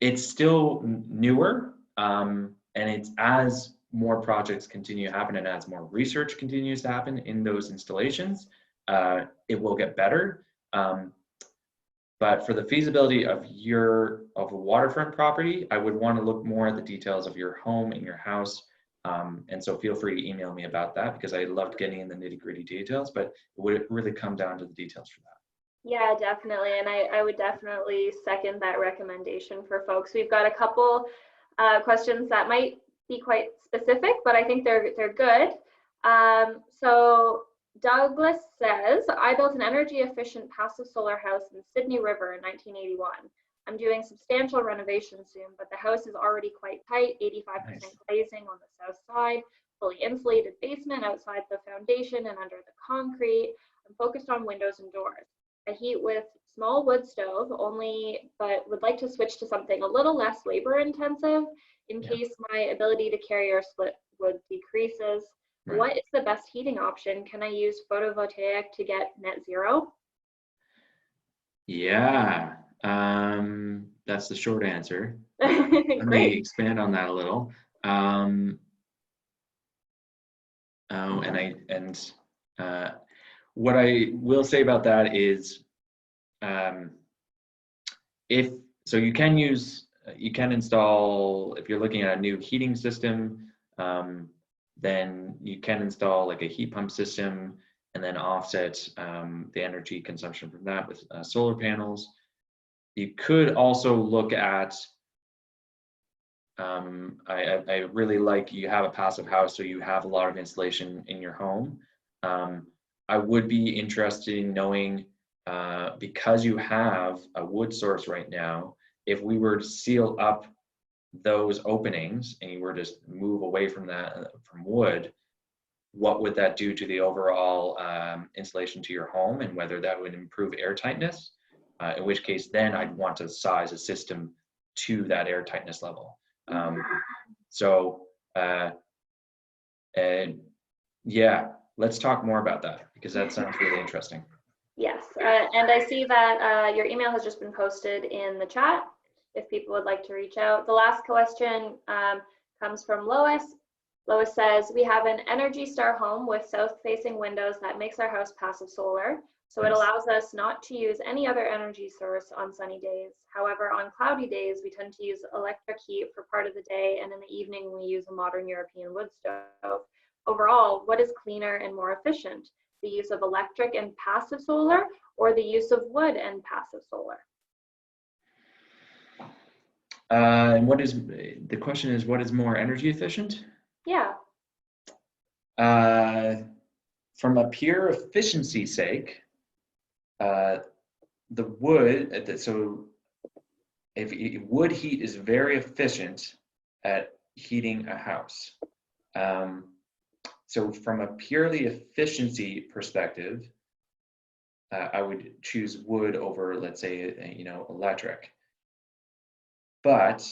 it's still newer, and it's as more projects continue to happen and as more research continues to happen in those installations, it will get better. But for the feasibility of a waterfront property, I would want to look more at the details of your home and your house. And so feel free to email me about that, because I loved getting in the nitty-gritty details, but it would really come down to the details for that. Yeah, definitely. And I would definitely second that recommendation for folks. We've got a couple questions that might be quite specific, but I think they're good. So Douglas says, I built an energy efficient passive solar house in Sydney River in 1981. I'm doing substantial renovation soon, but the house is already quite tight, 85% glazing on the south side, fully insulated basement outside the foundation and under the concrete. I'm focused on windows and doors. I heat with small wood stove only, but would like to switch to something a little less labor intensive in case my ability to carry or split wood decreases. Right. What is the best heating option? Can I use photovoltaic to get net zero? Yeah, that's the short answer. Let me expand on that a little. What I will say about that is, you can install, if you're looking at a new heating system, then you can install like a heat pump system and then offset the energy consumption from that with solar panels. You could also look at, I really like, you have a passive house, so you have a lot of insulation in your home. I would be interested in knowing, because you have a wood source right now, if we were to seal up those openings and you were to move away from that, from wood, what would that do to the overall insulation to your home, and whether that would improve air tightness, in which case then I'd want to size a system to that air tightness level. And yeah, let's talk more about that, because that sounds really interesting. Yes, and I see that your email has just been posted in the chat if people would like to reach out. The last question comes from Lois. Lois says, we have an Energy Star home with south-facing windows that makes our house passive solar, so it allows us not to use any other energy source on sunny days. However, on cloudy days, we tend to use electric heat for part of the day, and in the evening, we use a modern European wood stove. Overall, what is cleaner and more efficient? The use of electric and passive solar, or the use of wood and passive solar? And what is, the question is, what is more energy efficient? Yeah. From a pure efficiency sake, the wood, so if wood heat is very efficient at heating a house. So from a purely efficiency perspective, I would choose wood over, let's say, electric. But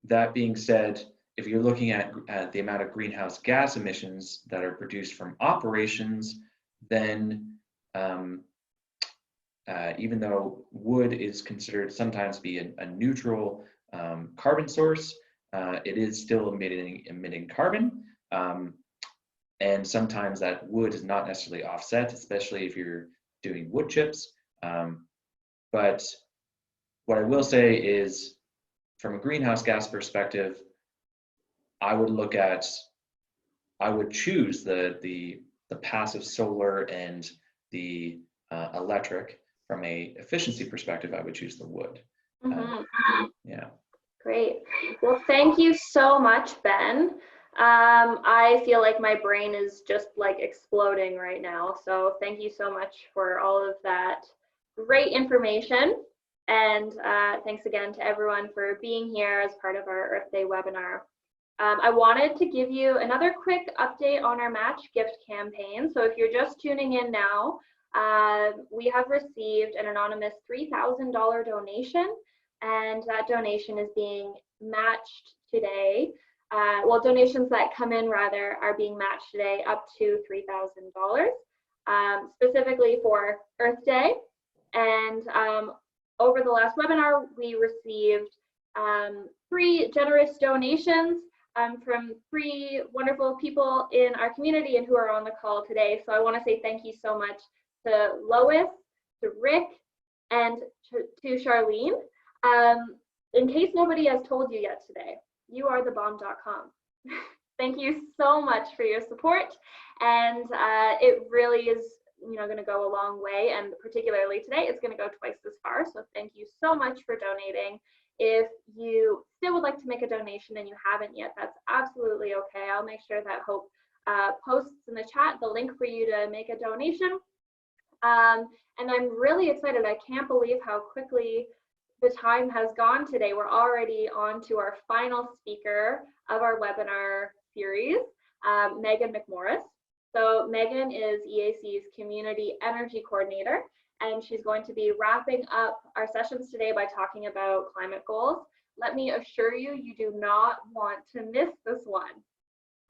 that being said, if you're looking at the amount of greenhouse gas emissions that are produced from operations, then even though wood is considered sometimes to be a neutral carbon source, it is still emitting carbon. And sometimes that wood is not necessarily offset, especially if you're doing wood chips. But what I will say is, from a greenhouse gas perspective, I would choose the passive solar and the electric. From a efficiency perspective, I would choose the wood. Yeah. Great. Well, thank you so much, Ben. I feel like my brain is just like exploding right now. So thank you so much for all of that great information. And thanks again to everyone for being here as part of our Earth Day webinar. I wanted to give you another quick update on our match gift campaign. So if you're just tuning in now, we have received an anonymous $3,000 donation, and that donation is being matched today. Well, donations that come in rather are being matched today up to $3,000, specifically for Earth Day. And over the last webinar, we received 3 generous donations from 3 wonderful people in our community and who are on the call today. So I want to say thank you so much to Lois, to Rick, and to Charlene. In case nobody has told you yet today, you are thebomb.com. Thank you so much for your support, and it really is going to go a long way, and particularly today it's going to go twice as far. So thank you so much for donating. If you still would like to make a donation and you haven't yet, that's absolutely okay. I'll make sure that Hope posts in the chat the link for you to make a donation. And I'm really excited. I can't believe how quickly the time has gone today. We're already on to our final speaker of our webinar series, Megan McMorris. So Megan is EAC's Community Energy Coordinator, and she's going to be wrapping up our sessions today by talking about climate goals. Let me assure you, you do not want to miss this one.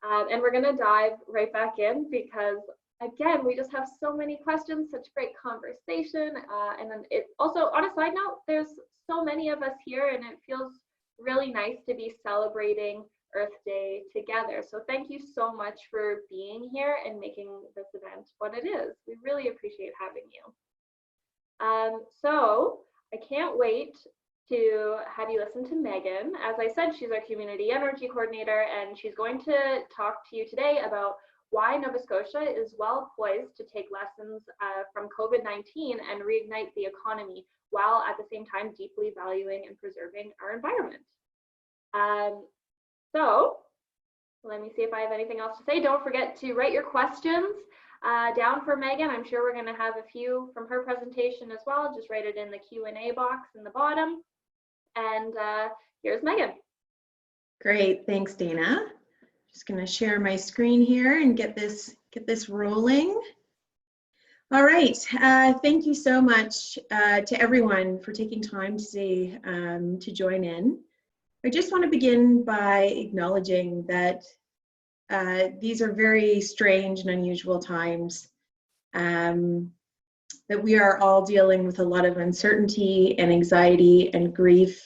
And we're going to dive right back in because, again, we just have so many questions, such great conversation. And then it also, on a side note, there's so many of us here, and it feels really nice to be celebrating Earth Day together. So thank you so much for being here and making this event what it is. We really appreciate having you. So I can't wait to have you listen to Megan. As I said, she's our Community Energy Coordinator, and she's going to talk to you today about why Nova Scotia is well poised to take lessons from COVID-19 and reignite the economy, while at the same time deeply valuing and preserving our environment. So let me see if I have anything else to say. Don't forget to write your questions down for Megan. I'm sure we're going to have a few from her presentation as well. Just write it in the Q&A box in the bottom. And here's Megan. Great, thanks, Dana. Just going to share my screen here and get this rolling. All right, thank you so much to everyone for taking time today to join in. I just want to begin by acknowledging that these are very strange and unusual times, that we are all dealing with a lot of uncertainty and anxiety and grief.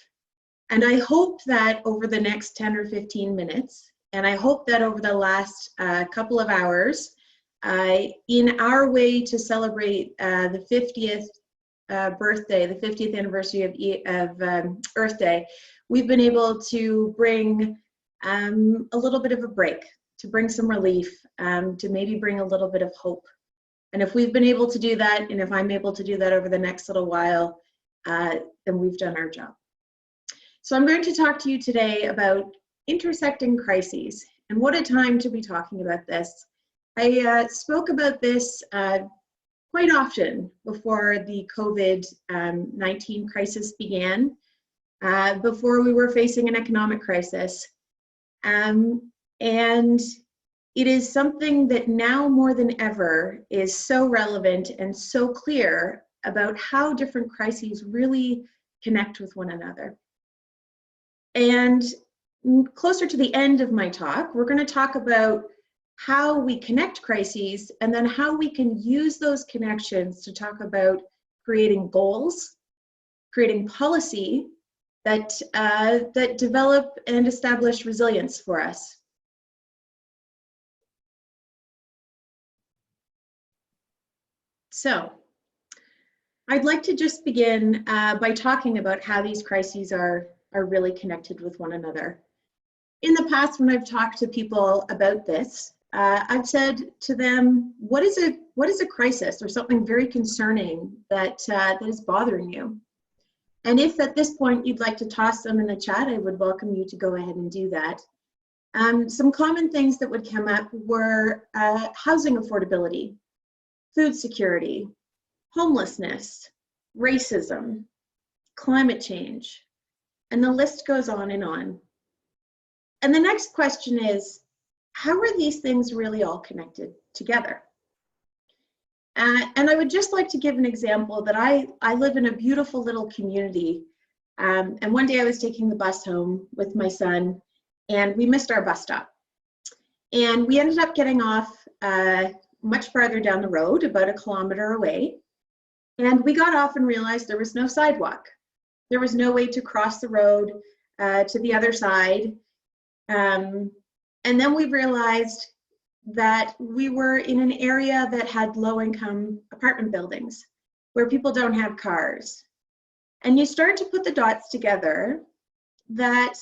And I hope that over the next 10 or 15 minutes, and I hope that over the last couple of hours, in our way to celebrate the 50th birthday, the 50th anniversary of Earth Day, we've been able to bring a little bit of a break, to bring some relief, to maybe bring a little bit of hope. And if we've been able to do that, and if I'm able to do that over the next little while, then we've done our job. So I'm going to talk to you today about intersecting crises, and what a time to be talking about this. I spoke about this quite often before the COVID-19 crisis began, before we were facing an economic crisis. And it is something that now more than ever is so relevant and so clear about how different crises really connect with one another. And closer to the end of my talk, we're going to talk about how we connect crises, and then how we can use those connections to talk about creating goals, creating policy that develop and establish resilience for us. So I'd like to just begin by talking about how these crises are really connected with one another. In the past, when I've talked to people about this, I've said to them, what is a crisis or something very concerning that is bothering you? And if at this point you'd like to toss them in the chat, I would welcome you to go ahead and do that. Some common things that would come up were housing affordability, food security, homelessness, racism, climate change, and the list goes on and on. And the next question is, how are these things really all connected together? And I would just like to give an example that I live in a beautiful little community. And one day I was taking the bus home with my son, and we missed our bus stop. And we ended up getting off much farther down the road, about 1 kilometer away. And we got off and realized there was no sidewalk. There was no way to cross the road to the other side. And then we realized that we were in an area that had low-income apartment buildings where people don't have cars. And you start to put the dots together that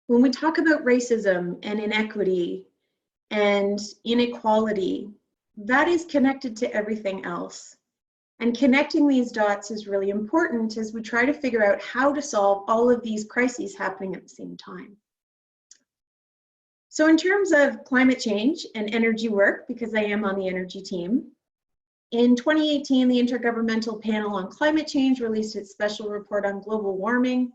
when we talk about racism and inequity and inequality, that is connected to everything else. And connecting these dots is really important as we try to figure out how to solve all of these crises happening at the same time. So in terms of climate change and energy work, because I am on the energy team, in 2018, the Intergovernmental Panel on Climate Change released its special report on global warming,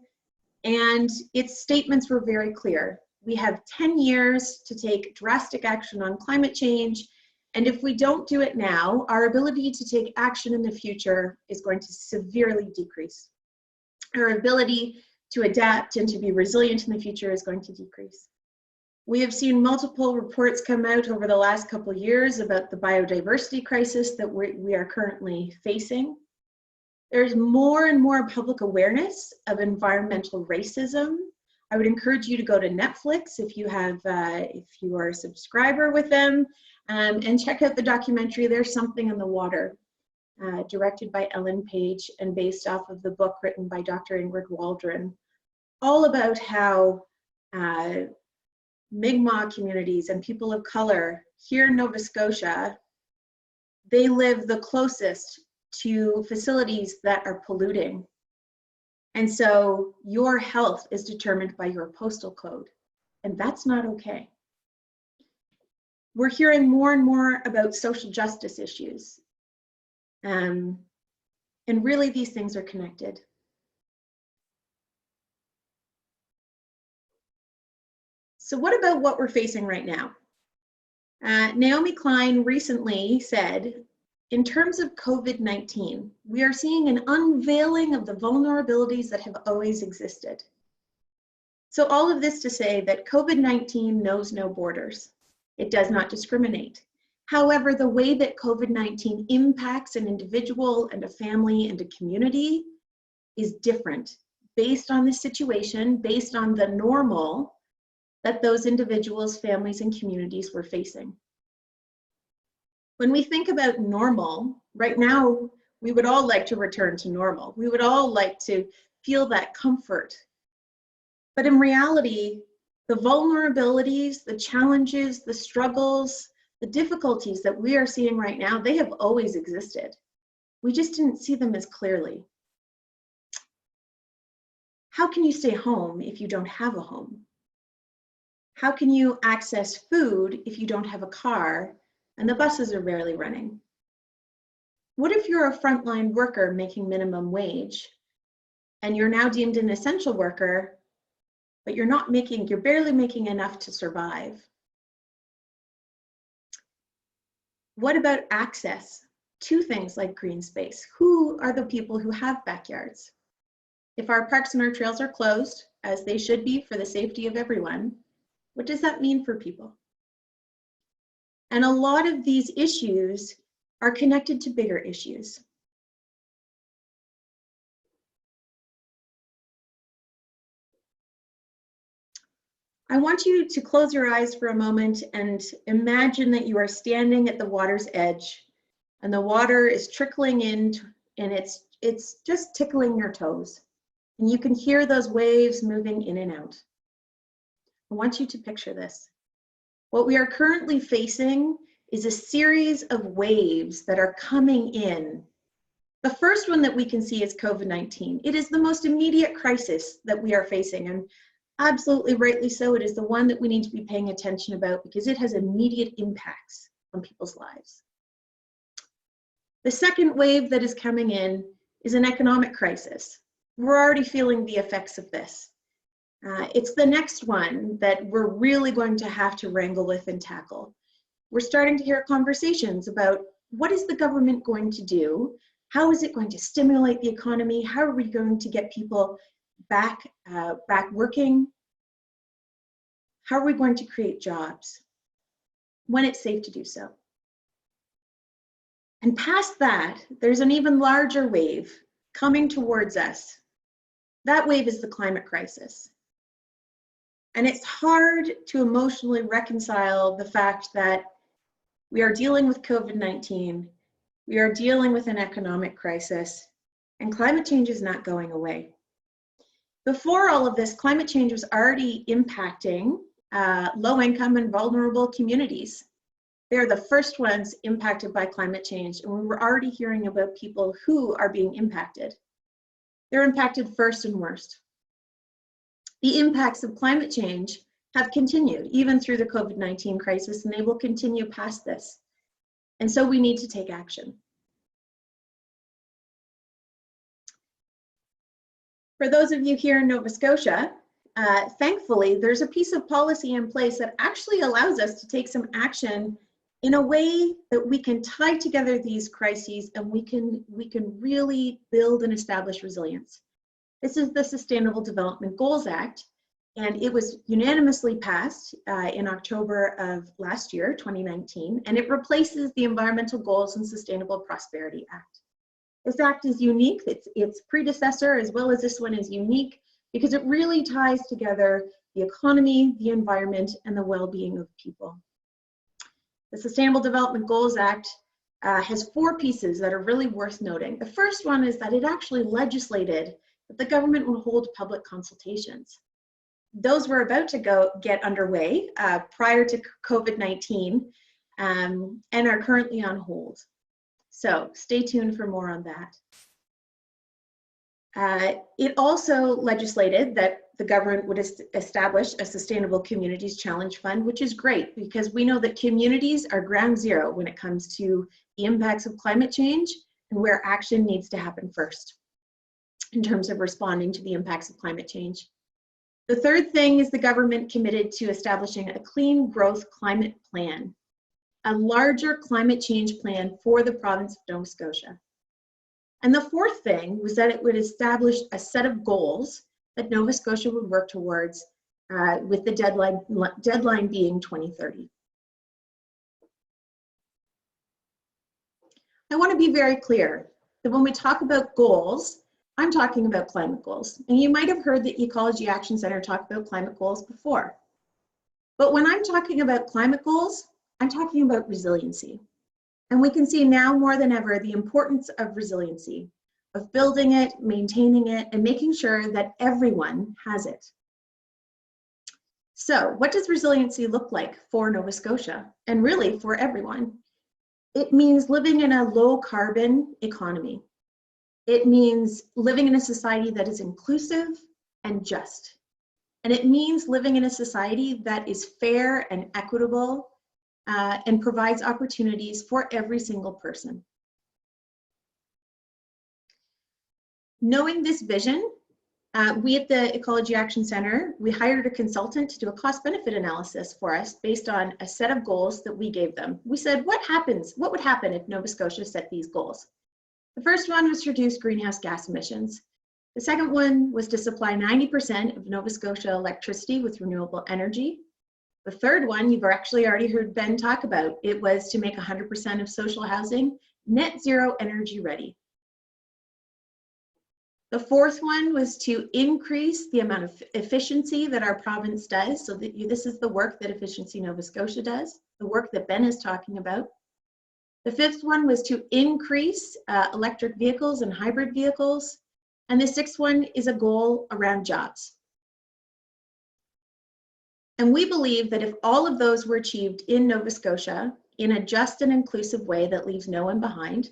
and its statements were very clear. We have 10 years to take drastic action on climate change, and if we don't do it now, our ability to take action in the future is going to severely decrease. Our ability to adapt and to be resilient in the future is going to decrease. We have seen multiple reports come out over the last couple of years about the biodiversity crisis that we are currently facing. There's more and more public awareness of environmental racism. I would encourage you to go to Netflix if you are a subscriber with them, and check out the documentary There's Something in the Water, directed by Ellen Page and based off of the book written by Dr. Ingrid Waldron, all about how Mi'kmaq communities and people of color here in Nova Scotia, they live the closest to facilities that are polluting. And so your health is determined by your postal code, and that's not okay. We're hearing more and more about social justice issues. And really these things are connected. So what about what we're facing right now? Naomi Klein recently said, in terms of COVID-19, we are seeing an unveiling of the vulnerabilities that have always existed. So all of this to say that COVID-19 knows no borders. It does not discriminate. However, the way that COVID-19 impacts an individual and a family and a community is different based on the situation, based on the normal that those individuals, families, and communities were facing. When we think about normal, right now, we would all like to return to normal. We would all like to feel that comfort. But in reality, the vulnerabilities, the challenges, the struggles, the difficulties that we are seeing right now, they have always existed. We just didn't see them as clearly. How can you stay home if you don't have a home? How can you access food if you don't have a car and the buses are rarely running? What if you're a frontline worker making minimum wage and you're now deemed an essential worker, but you're barely making enough to survive? What about access to things like green space? Who are the people who have backyards? If our parks and our trails are closed, as they should be for the safety of everyone, what does that mean for people? And a lot of these issues are connected to bigger issues. I want you to close your eyes for a moment and imagine that you are standing at the water's edge and the water is trickling in and it's just tickling your toes. And you can hear those waves moving in and out. I want you to picture this. What we are currently facing is a series of waves that are coming in. The first one that we can see is COVID-19. It is the most immediate crisis that we are facing, and absolutely rightly so. It is the one that we need to be paying attention about because it has immediate impacts on people's lives. The second wave that is coming in is an economic crisis. We're already feeling the effects of this. It's the next one that we're really going to have to wrangle with and tackle. We're starting to hear conversations about what is the government going to do? How is it going to stimulate the economy? How are we going to get people back working? How are we going to create jobs when it's safe to do so? And past that, there's an even larger wave coming towards us. That wave is the climate crisis. And it's hard to emotionally reconcile the fact that we are dealing with COVID-19, we are dealing with an economic crisis, and climate change is not going away. Before all of this, climate change was already impacting low-income and vulnerable communities. They're the first ones impacted by climate change, and we were already hearing about people who are being impacted. They're impacted first and worst. The impacts of climate change have continued even through the COVID-19 crisis, and they will continue past this. And so we need to take action. For those of you here in Nova Scotia, thankfully, there's a piece of policy in place that actually allows us to take some action in a way that we can tie together these crises and we can really build and establish resilience. This is the Sustainable Development Goals Act, and it was unanimously passed in October of last year, 2019, and it replaces the Environmental Goals and Sustainable Prosperity Act. This act is unique. Its predecessor, as well as this one, is unique because it really ties together the economy, the environment, and the well-being of people. The Sustainable Development Goals Act has 4 pieces that are really worth noting. The first one is that it actually legislated that the government will hold public consultations. those were about to get underway prior to COVID-19 and are currently on hold. So stay tuned for more on that. It also legislated that the government would establish a Sustainable Communities Challenge Fund, which is great because we know that communities are ground zero when it comes to the impacts of climate change and where action needs to happen first in terms of responding to the impacts of climate change. The third thing is the government committed to establishing a clean growth climate plan, a larger climate change plan for the province of Nova Scotia. And the fourth thing was that it would establish a set of goals that Nova Scotia would work towards with the deadline being 2030. I want to be very clear that when we talk about goals, I'm talking about climate goals. And you might have heard the Ecology Action Centre talk about climate goals before. But when I'm talking about climate goals, I'm talking about resiliency. And we can see now more than ever the importance of resiliency, of building it, maintaining it, and making sure that everyone has it. So what does resiliency look like for Nova Scotia, and really for everyone? It means living in a low carbon economy. It means living in a society that is inclusive and just. And it means living in a society that is fair and equitable and provides opportunities for every single person. Knowing this vision, we at the Ecology Action Centre, we hired a consultant to do a cost-benefit analysis for us based on a set of goals that we gave them. We said, what would happen if Nova Scotia set these goals? The first one was to reduce greenhouse gas emissions. The second one was to supply 90% of Nova Scotia electricity with renewable energy. The third one, you've actually already heard Ben talk about, it was to make 100% of social housing net zero energy ready. The fourth one was to increase the amount of efficiency that our province does. So that this is the work that Efficiency Nova Scotia does, the work that Ben is talking about. The fifth one was to increase electric vehicles and hybrid vehicles. And the sixth one is a goal around jobs. And we believe that if all of those were achieved in Nova Scotia in a just and inclusive way that leaves no one behind,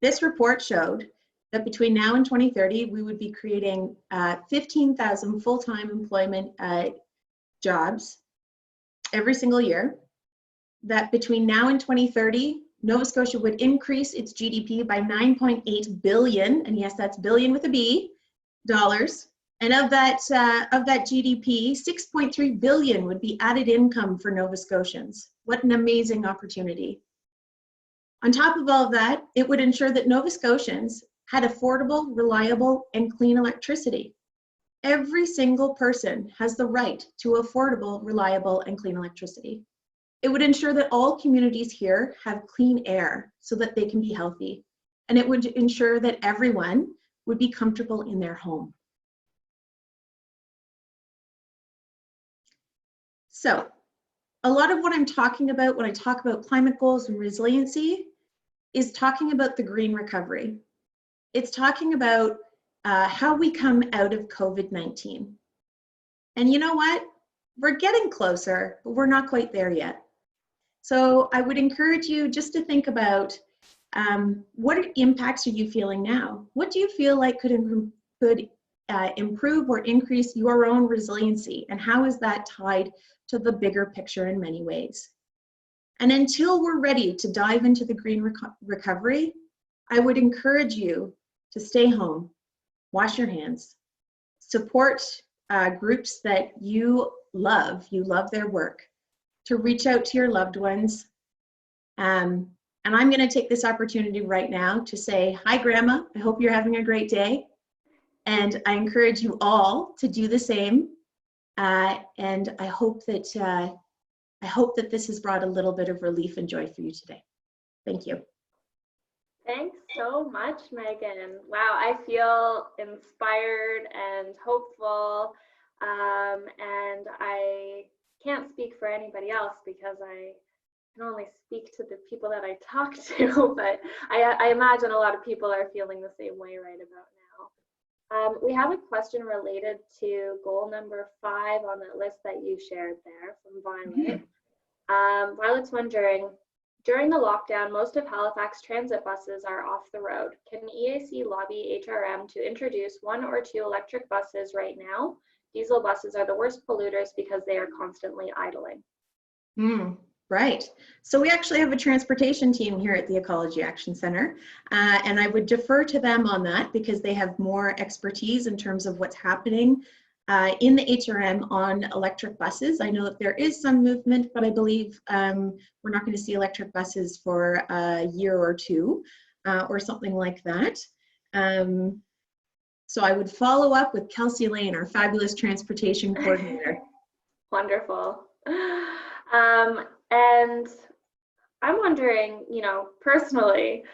this report showed that between now and 2030, we would be creating 15,000 full-time employment jobs every single year. That between now and 2030, Nova Scotia would increase its GDP by 9.8 billion, and yes, that's billion with a B, dollars. And of that GDP, 6.3 billion would be added income for Nova Scotians. What an amazing opportunity. On top of all of that, it would ensure that Nova Scotians had affordable, reliable, and clean electricity. Every single person has the right to affordable, reliable, and clean electricity. It would ensure that all communities here have clean air so that they can be healthy. And it would ensure that everyone would be comfortable in their home. So, a lot of what I'm talking about when I talk about climate goals and resiliency is talking about the green recovery. It's talking about how we come out of COVID-19. And you know what? We're getting closer, but we're not quite there yet. So I would encourage you just to think about what impacts are you feeling now? What do you feel like could improve or increase your own resiliency? And how is that tied to the bigger picture in many ways? And until we're ready to dive into the green recovery, I would encourage you to stay home, wash your hands, support groups that you love their work, to reach out to your loved ones. And I'm going to take this opportunity right now to say, hi, Grandma. I hope you're having a great day. And I encourage you all to do the same. And I hope that this has brought a little bit of relief and joy for you today. Thank you. Thanks so much, Megan. Wow, I feel inspired and hopeful. And I can't speak for anybody else because I can only speak to the people that I talk to, but I imagine a lot of people are feeling the same way right about now. We have a question related to goal number 5 on that list that you shared there from Violet. Violet's wondering, during the lockdown, most of Halifax transit buses are off the road. Can EAC lobby HRM to introduce 1 or 2 electric buses right now? Diesel buses are the worst polluters because they are constantly idling. Right. So we actually have a transportation team here at the Ecology Action Centre, and I would defer to them on that because they have more expertise in terms of what's happening in the HRM on electric buses. I know that there is some movement, but I believe we're not going to see electric buses for a year or 2 or something like that. So I would follow up with Kelsey Lane, our fabulous transportation coordinator. Wonderful. And I'm wondering, you know, personally,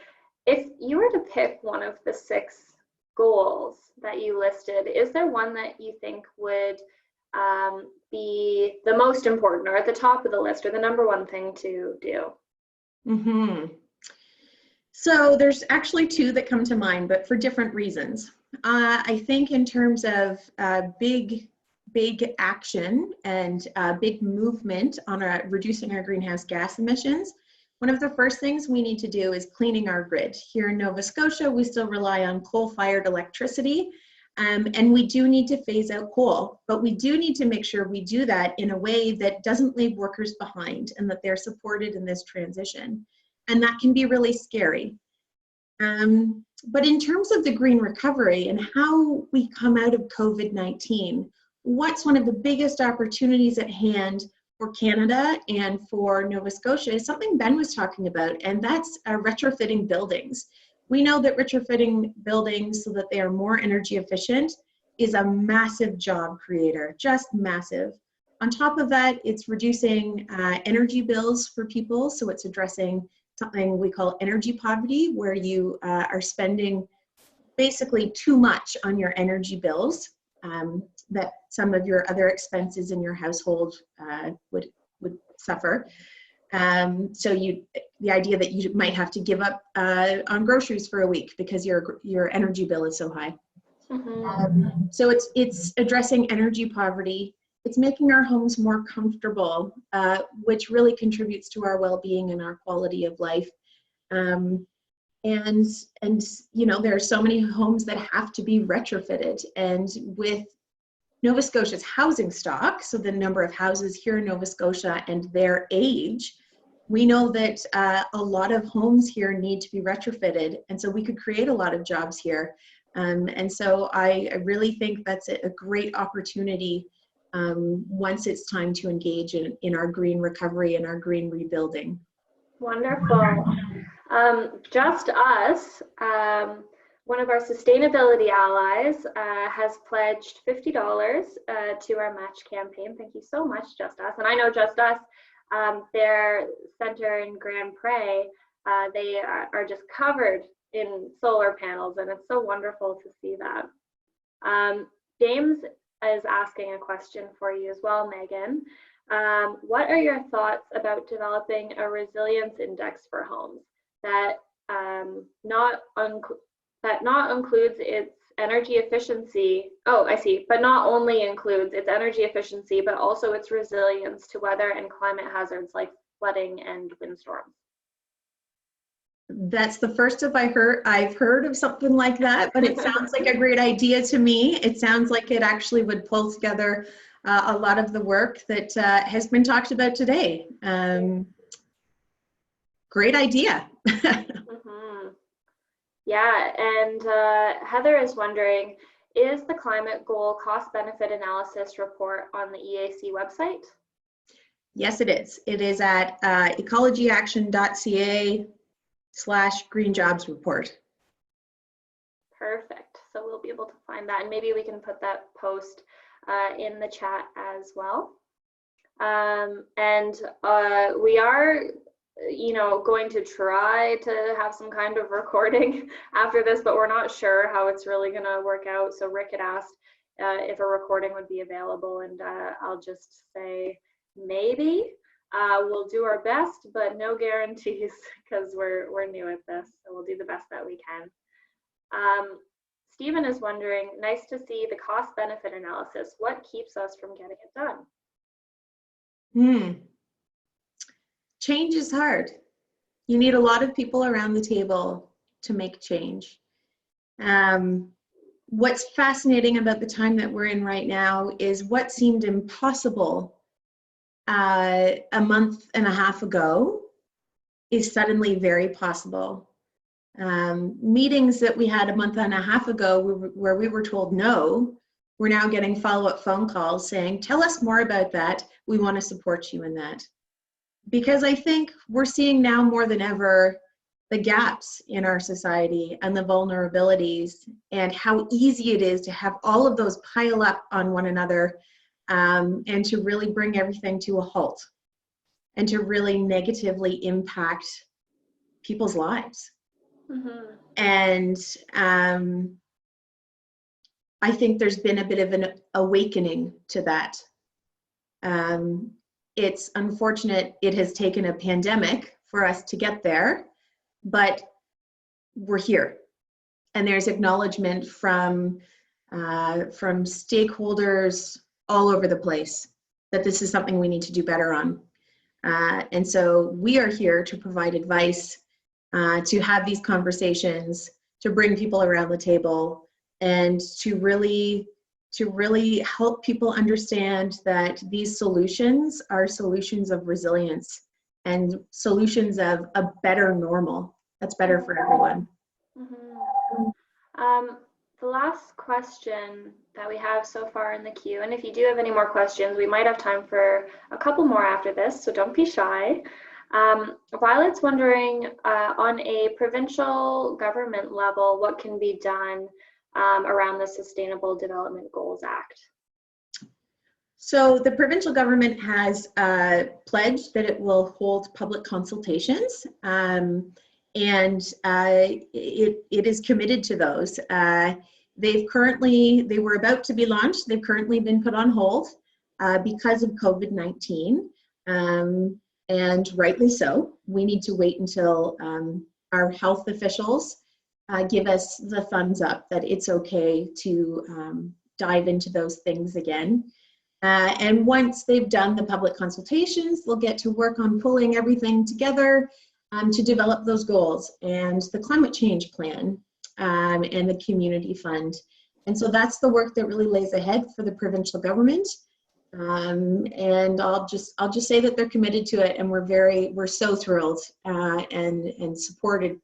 if you were to pick one of the 6 goals that you listed, is there one that you think would be the most important or at the top of the list or the number 1 thing to do? So there's actually 2 that come to mind, but for different reasons. I think in terms of big action and big movement on reducing our greenhouse gas emissions, one of the first things we need to do is cleaning our grid. Here in Nova Scotia, we still rely on coal-fired electricity, and we do need to phase out coal, but we do need to make sure we do that in a way that doesn't leave workers behind and that they're supported in this transition. And that can be really scary. But in terms of the green recovery and how we come out of COVID-19, what's one of the biggest opportunities at hand for Canada and for Nova Scotia is something Ben was talking about, and that's retrofitting buildings. We know that retrofitting buildings so that they are more energy efficient is a massive job creator, just massive. On top of that, it's reducing energy bills for people, so it's addressing something we call energy poverty, where you are spending basically too much on your energy bills that some of your other expenses in your household would suffer. So the idea that you might have to give up on groceries for a week because your energy bill is so high. So it's addressing energy poverty. It's making our homes more comfortable, which really contributes to our well-being and our quality of life. And you know, there are so many homes that have to be retrofitted, and with Nova Scotia's housing stock, so the number of houses here in Nova Scotia and their age, we know that a lot of homes here need to be retrofitted, and so we could create a lot of jobs here. And so I really think that's a great opportunity once it's time to engage in our green recovery and our green rebuilding. Wonderful. Just Us, one of our sustainability allies, has pledged $50 to our match campaign. Thank you so much, Just Us. And I know Just Us, their center in Grand Pré, they are just covered in solar panels, and it's so wonderful to see that. James is asking a question for you as well, Megan. What are your thoughts about developing a resilience index for homes that not includes its energy efficiency? Oh, I see. But not only includes its energy efficiency, but also its resilience to weather and climate hazards like flooding and windstorms. That's the first I've heard of something like that, but it sounds like a great idea to me. It sounds like it actually would pull together a lot of the work that has been talked about today. Great idea. Yeah, and Heather is wondering, is the climate goal cost benefit analysis report on the EAC website? Yes, it is. It is at ecologyaction.ca/green jobs report. Perfect. So we'll be able to find that, and maybe we can put that post in the chat as well. We are, you know, going to try to have some kind of recording after this, but we're not sure how it's really going to work out. So Rick had asked if a recording would be available, and I'll just say maybe. We'll do our best, but no guarantees because we're new at this. So we'll do the best that we can. Stephen is wondering, nice to see the cost benefit analysis. What keeps us from getting it done? Change is hard. You need a lot of people around the table to make change. What's fascinating about the time that we're in right now is what seemed impossible a month and a half ago is suddenly very possible. Meetings that we had a month and a half ago where we were told no, we're now getting follow-up phone calls saying, tell us more about that. We want to support you in that. Because I think we're seeing now more than ever the gaps in our society and the vulnerabilities and how easy it is to have all of those pile up on one another, and to really bring everything to a halt and to really negatively impact people's lives. And I think there's been a bit of an awakening to that. It's unfortunate it has taken a pandemic for us to get there, but we're here. And there's acknowledgement from stakeholders all over the place that this is something we need to do better on. And so we are here to provide advice, to have these conversations, to bring people around the table, and to really help people understand that these solutions are solutions of resilience and solutions of a better normal that's better for everyone. The last question that we have so far in the queue, and if you do have any more questions, we might have time for a couple more after this, so don't be shy. Violet's wondering, on a provincial government level, what can be done around the Sustainable Development Goals Act? So the provincial government has pledged that it will hold public consultations, and it is committed to those. They were about to be launched. They've currently been put on hold because of COVID-19, and rightly so. We need to wait until our health officials give us the thumbs up that it's okay to dive into those things again. And once they've done the public consultations, they'll get to work on pulling everything together to develop those goals and the climate change plan and the community fund. And so that's the work that really lays ahead for the provincial government. And I'll just say that they're committed to it, and we're so thrilled and supportive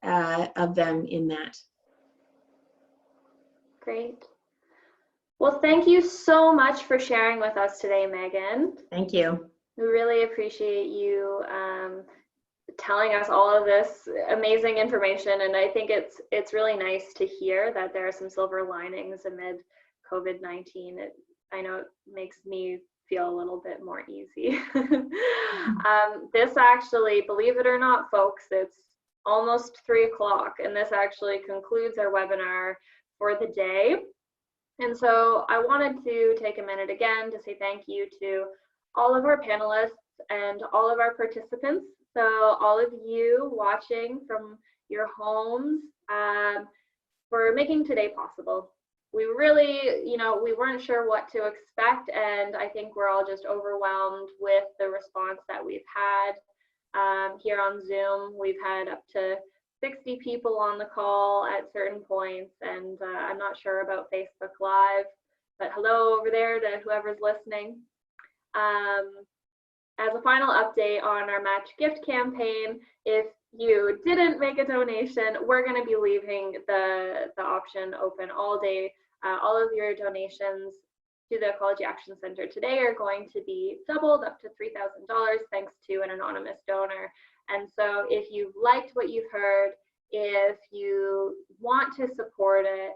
of them in that. Great. Well, thank you so much for sharing with us today, Megan. Thank you. We really appreciate you telling us all of this amazing information, and I think it's really nice to hear that there are some silver linings amid COVID-19. I know it makes me feel a little bit more easy. This actually, believe it or not, folks, it's almost 3 o'clock, and this actually concludes our webinar for the day. And so I wanted to take a minute again to say thank you to all of our panelists and all of our participants. So all of you watching from your homes, for making today possible. We really, we weren't sure what to expect, and I think we're all just overwhelmed with the response that we've had here on Zoom. We've had up to 60 people on the call at certain points, and I'm not sure about Facebook Live, but hello over there to whoever's listening. As a final update on our Match Gift campaign, if you didn't make a donation, we're going to be leaving the option open all day. All of your donations to the Ecology Action Centre today are going to be doubled up to $3,000 thanks to an anonymous donor. And so if you liked what you've heard, if you want to support it,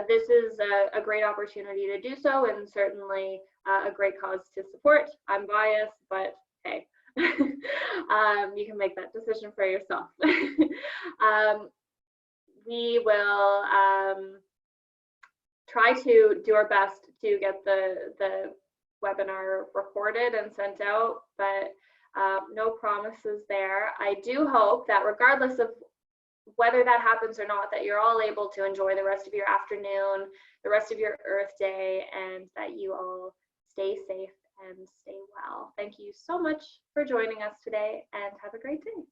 this is a great opportunity to do so, and certainly a great cause to support. I'm biased, but hey, you can make that decision for yourself. We will try to do our best to get the webinar recorded and sent out, but no promises there. I do hope that regardless of whether that happens or not, that you're all able to enjoy the rest of your afternoon, the rest of your Earth Day, and that you all stay safe and stay well. Thank you so much for joining us today, and have a great day.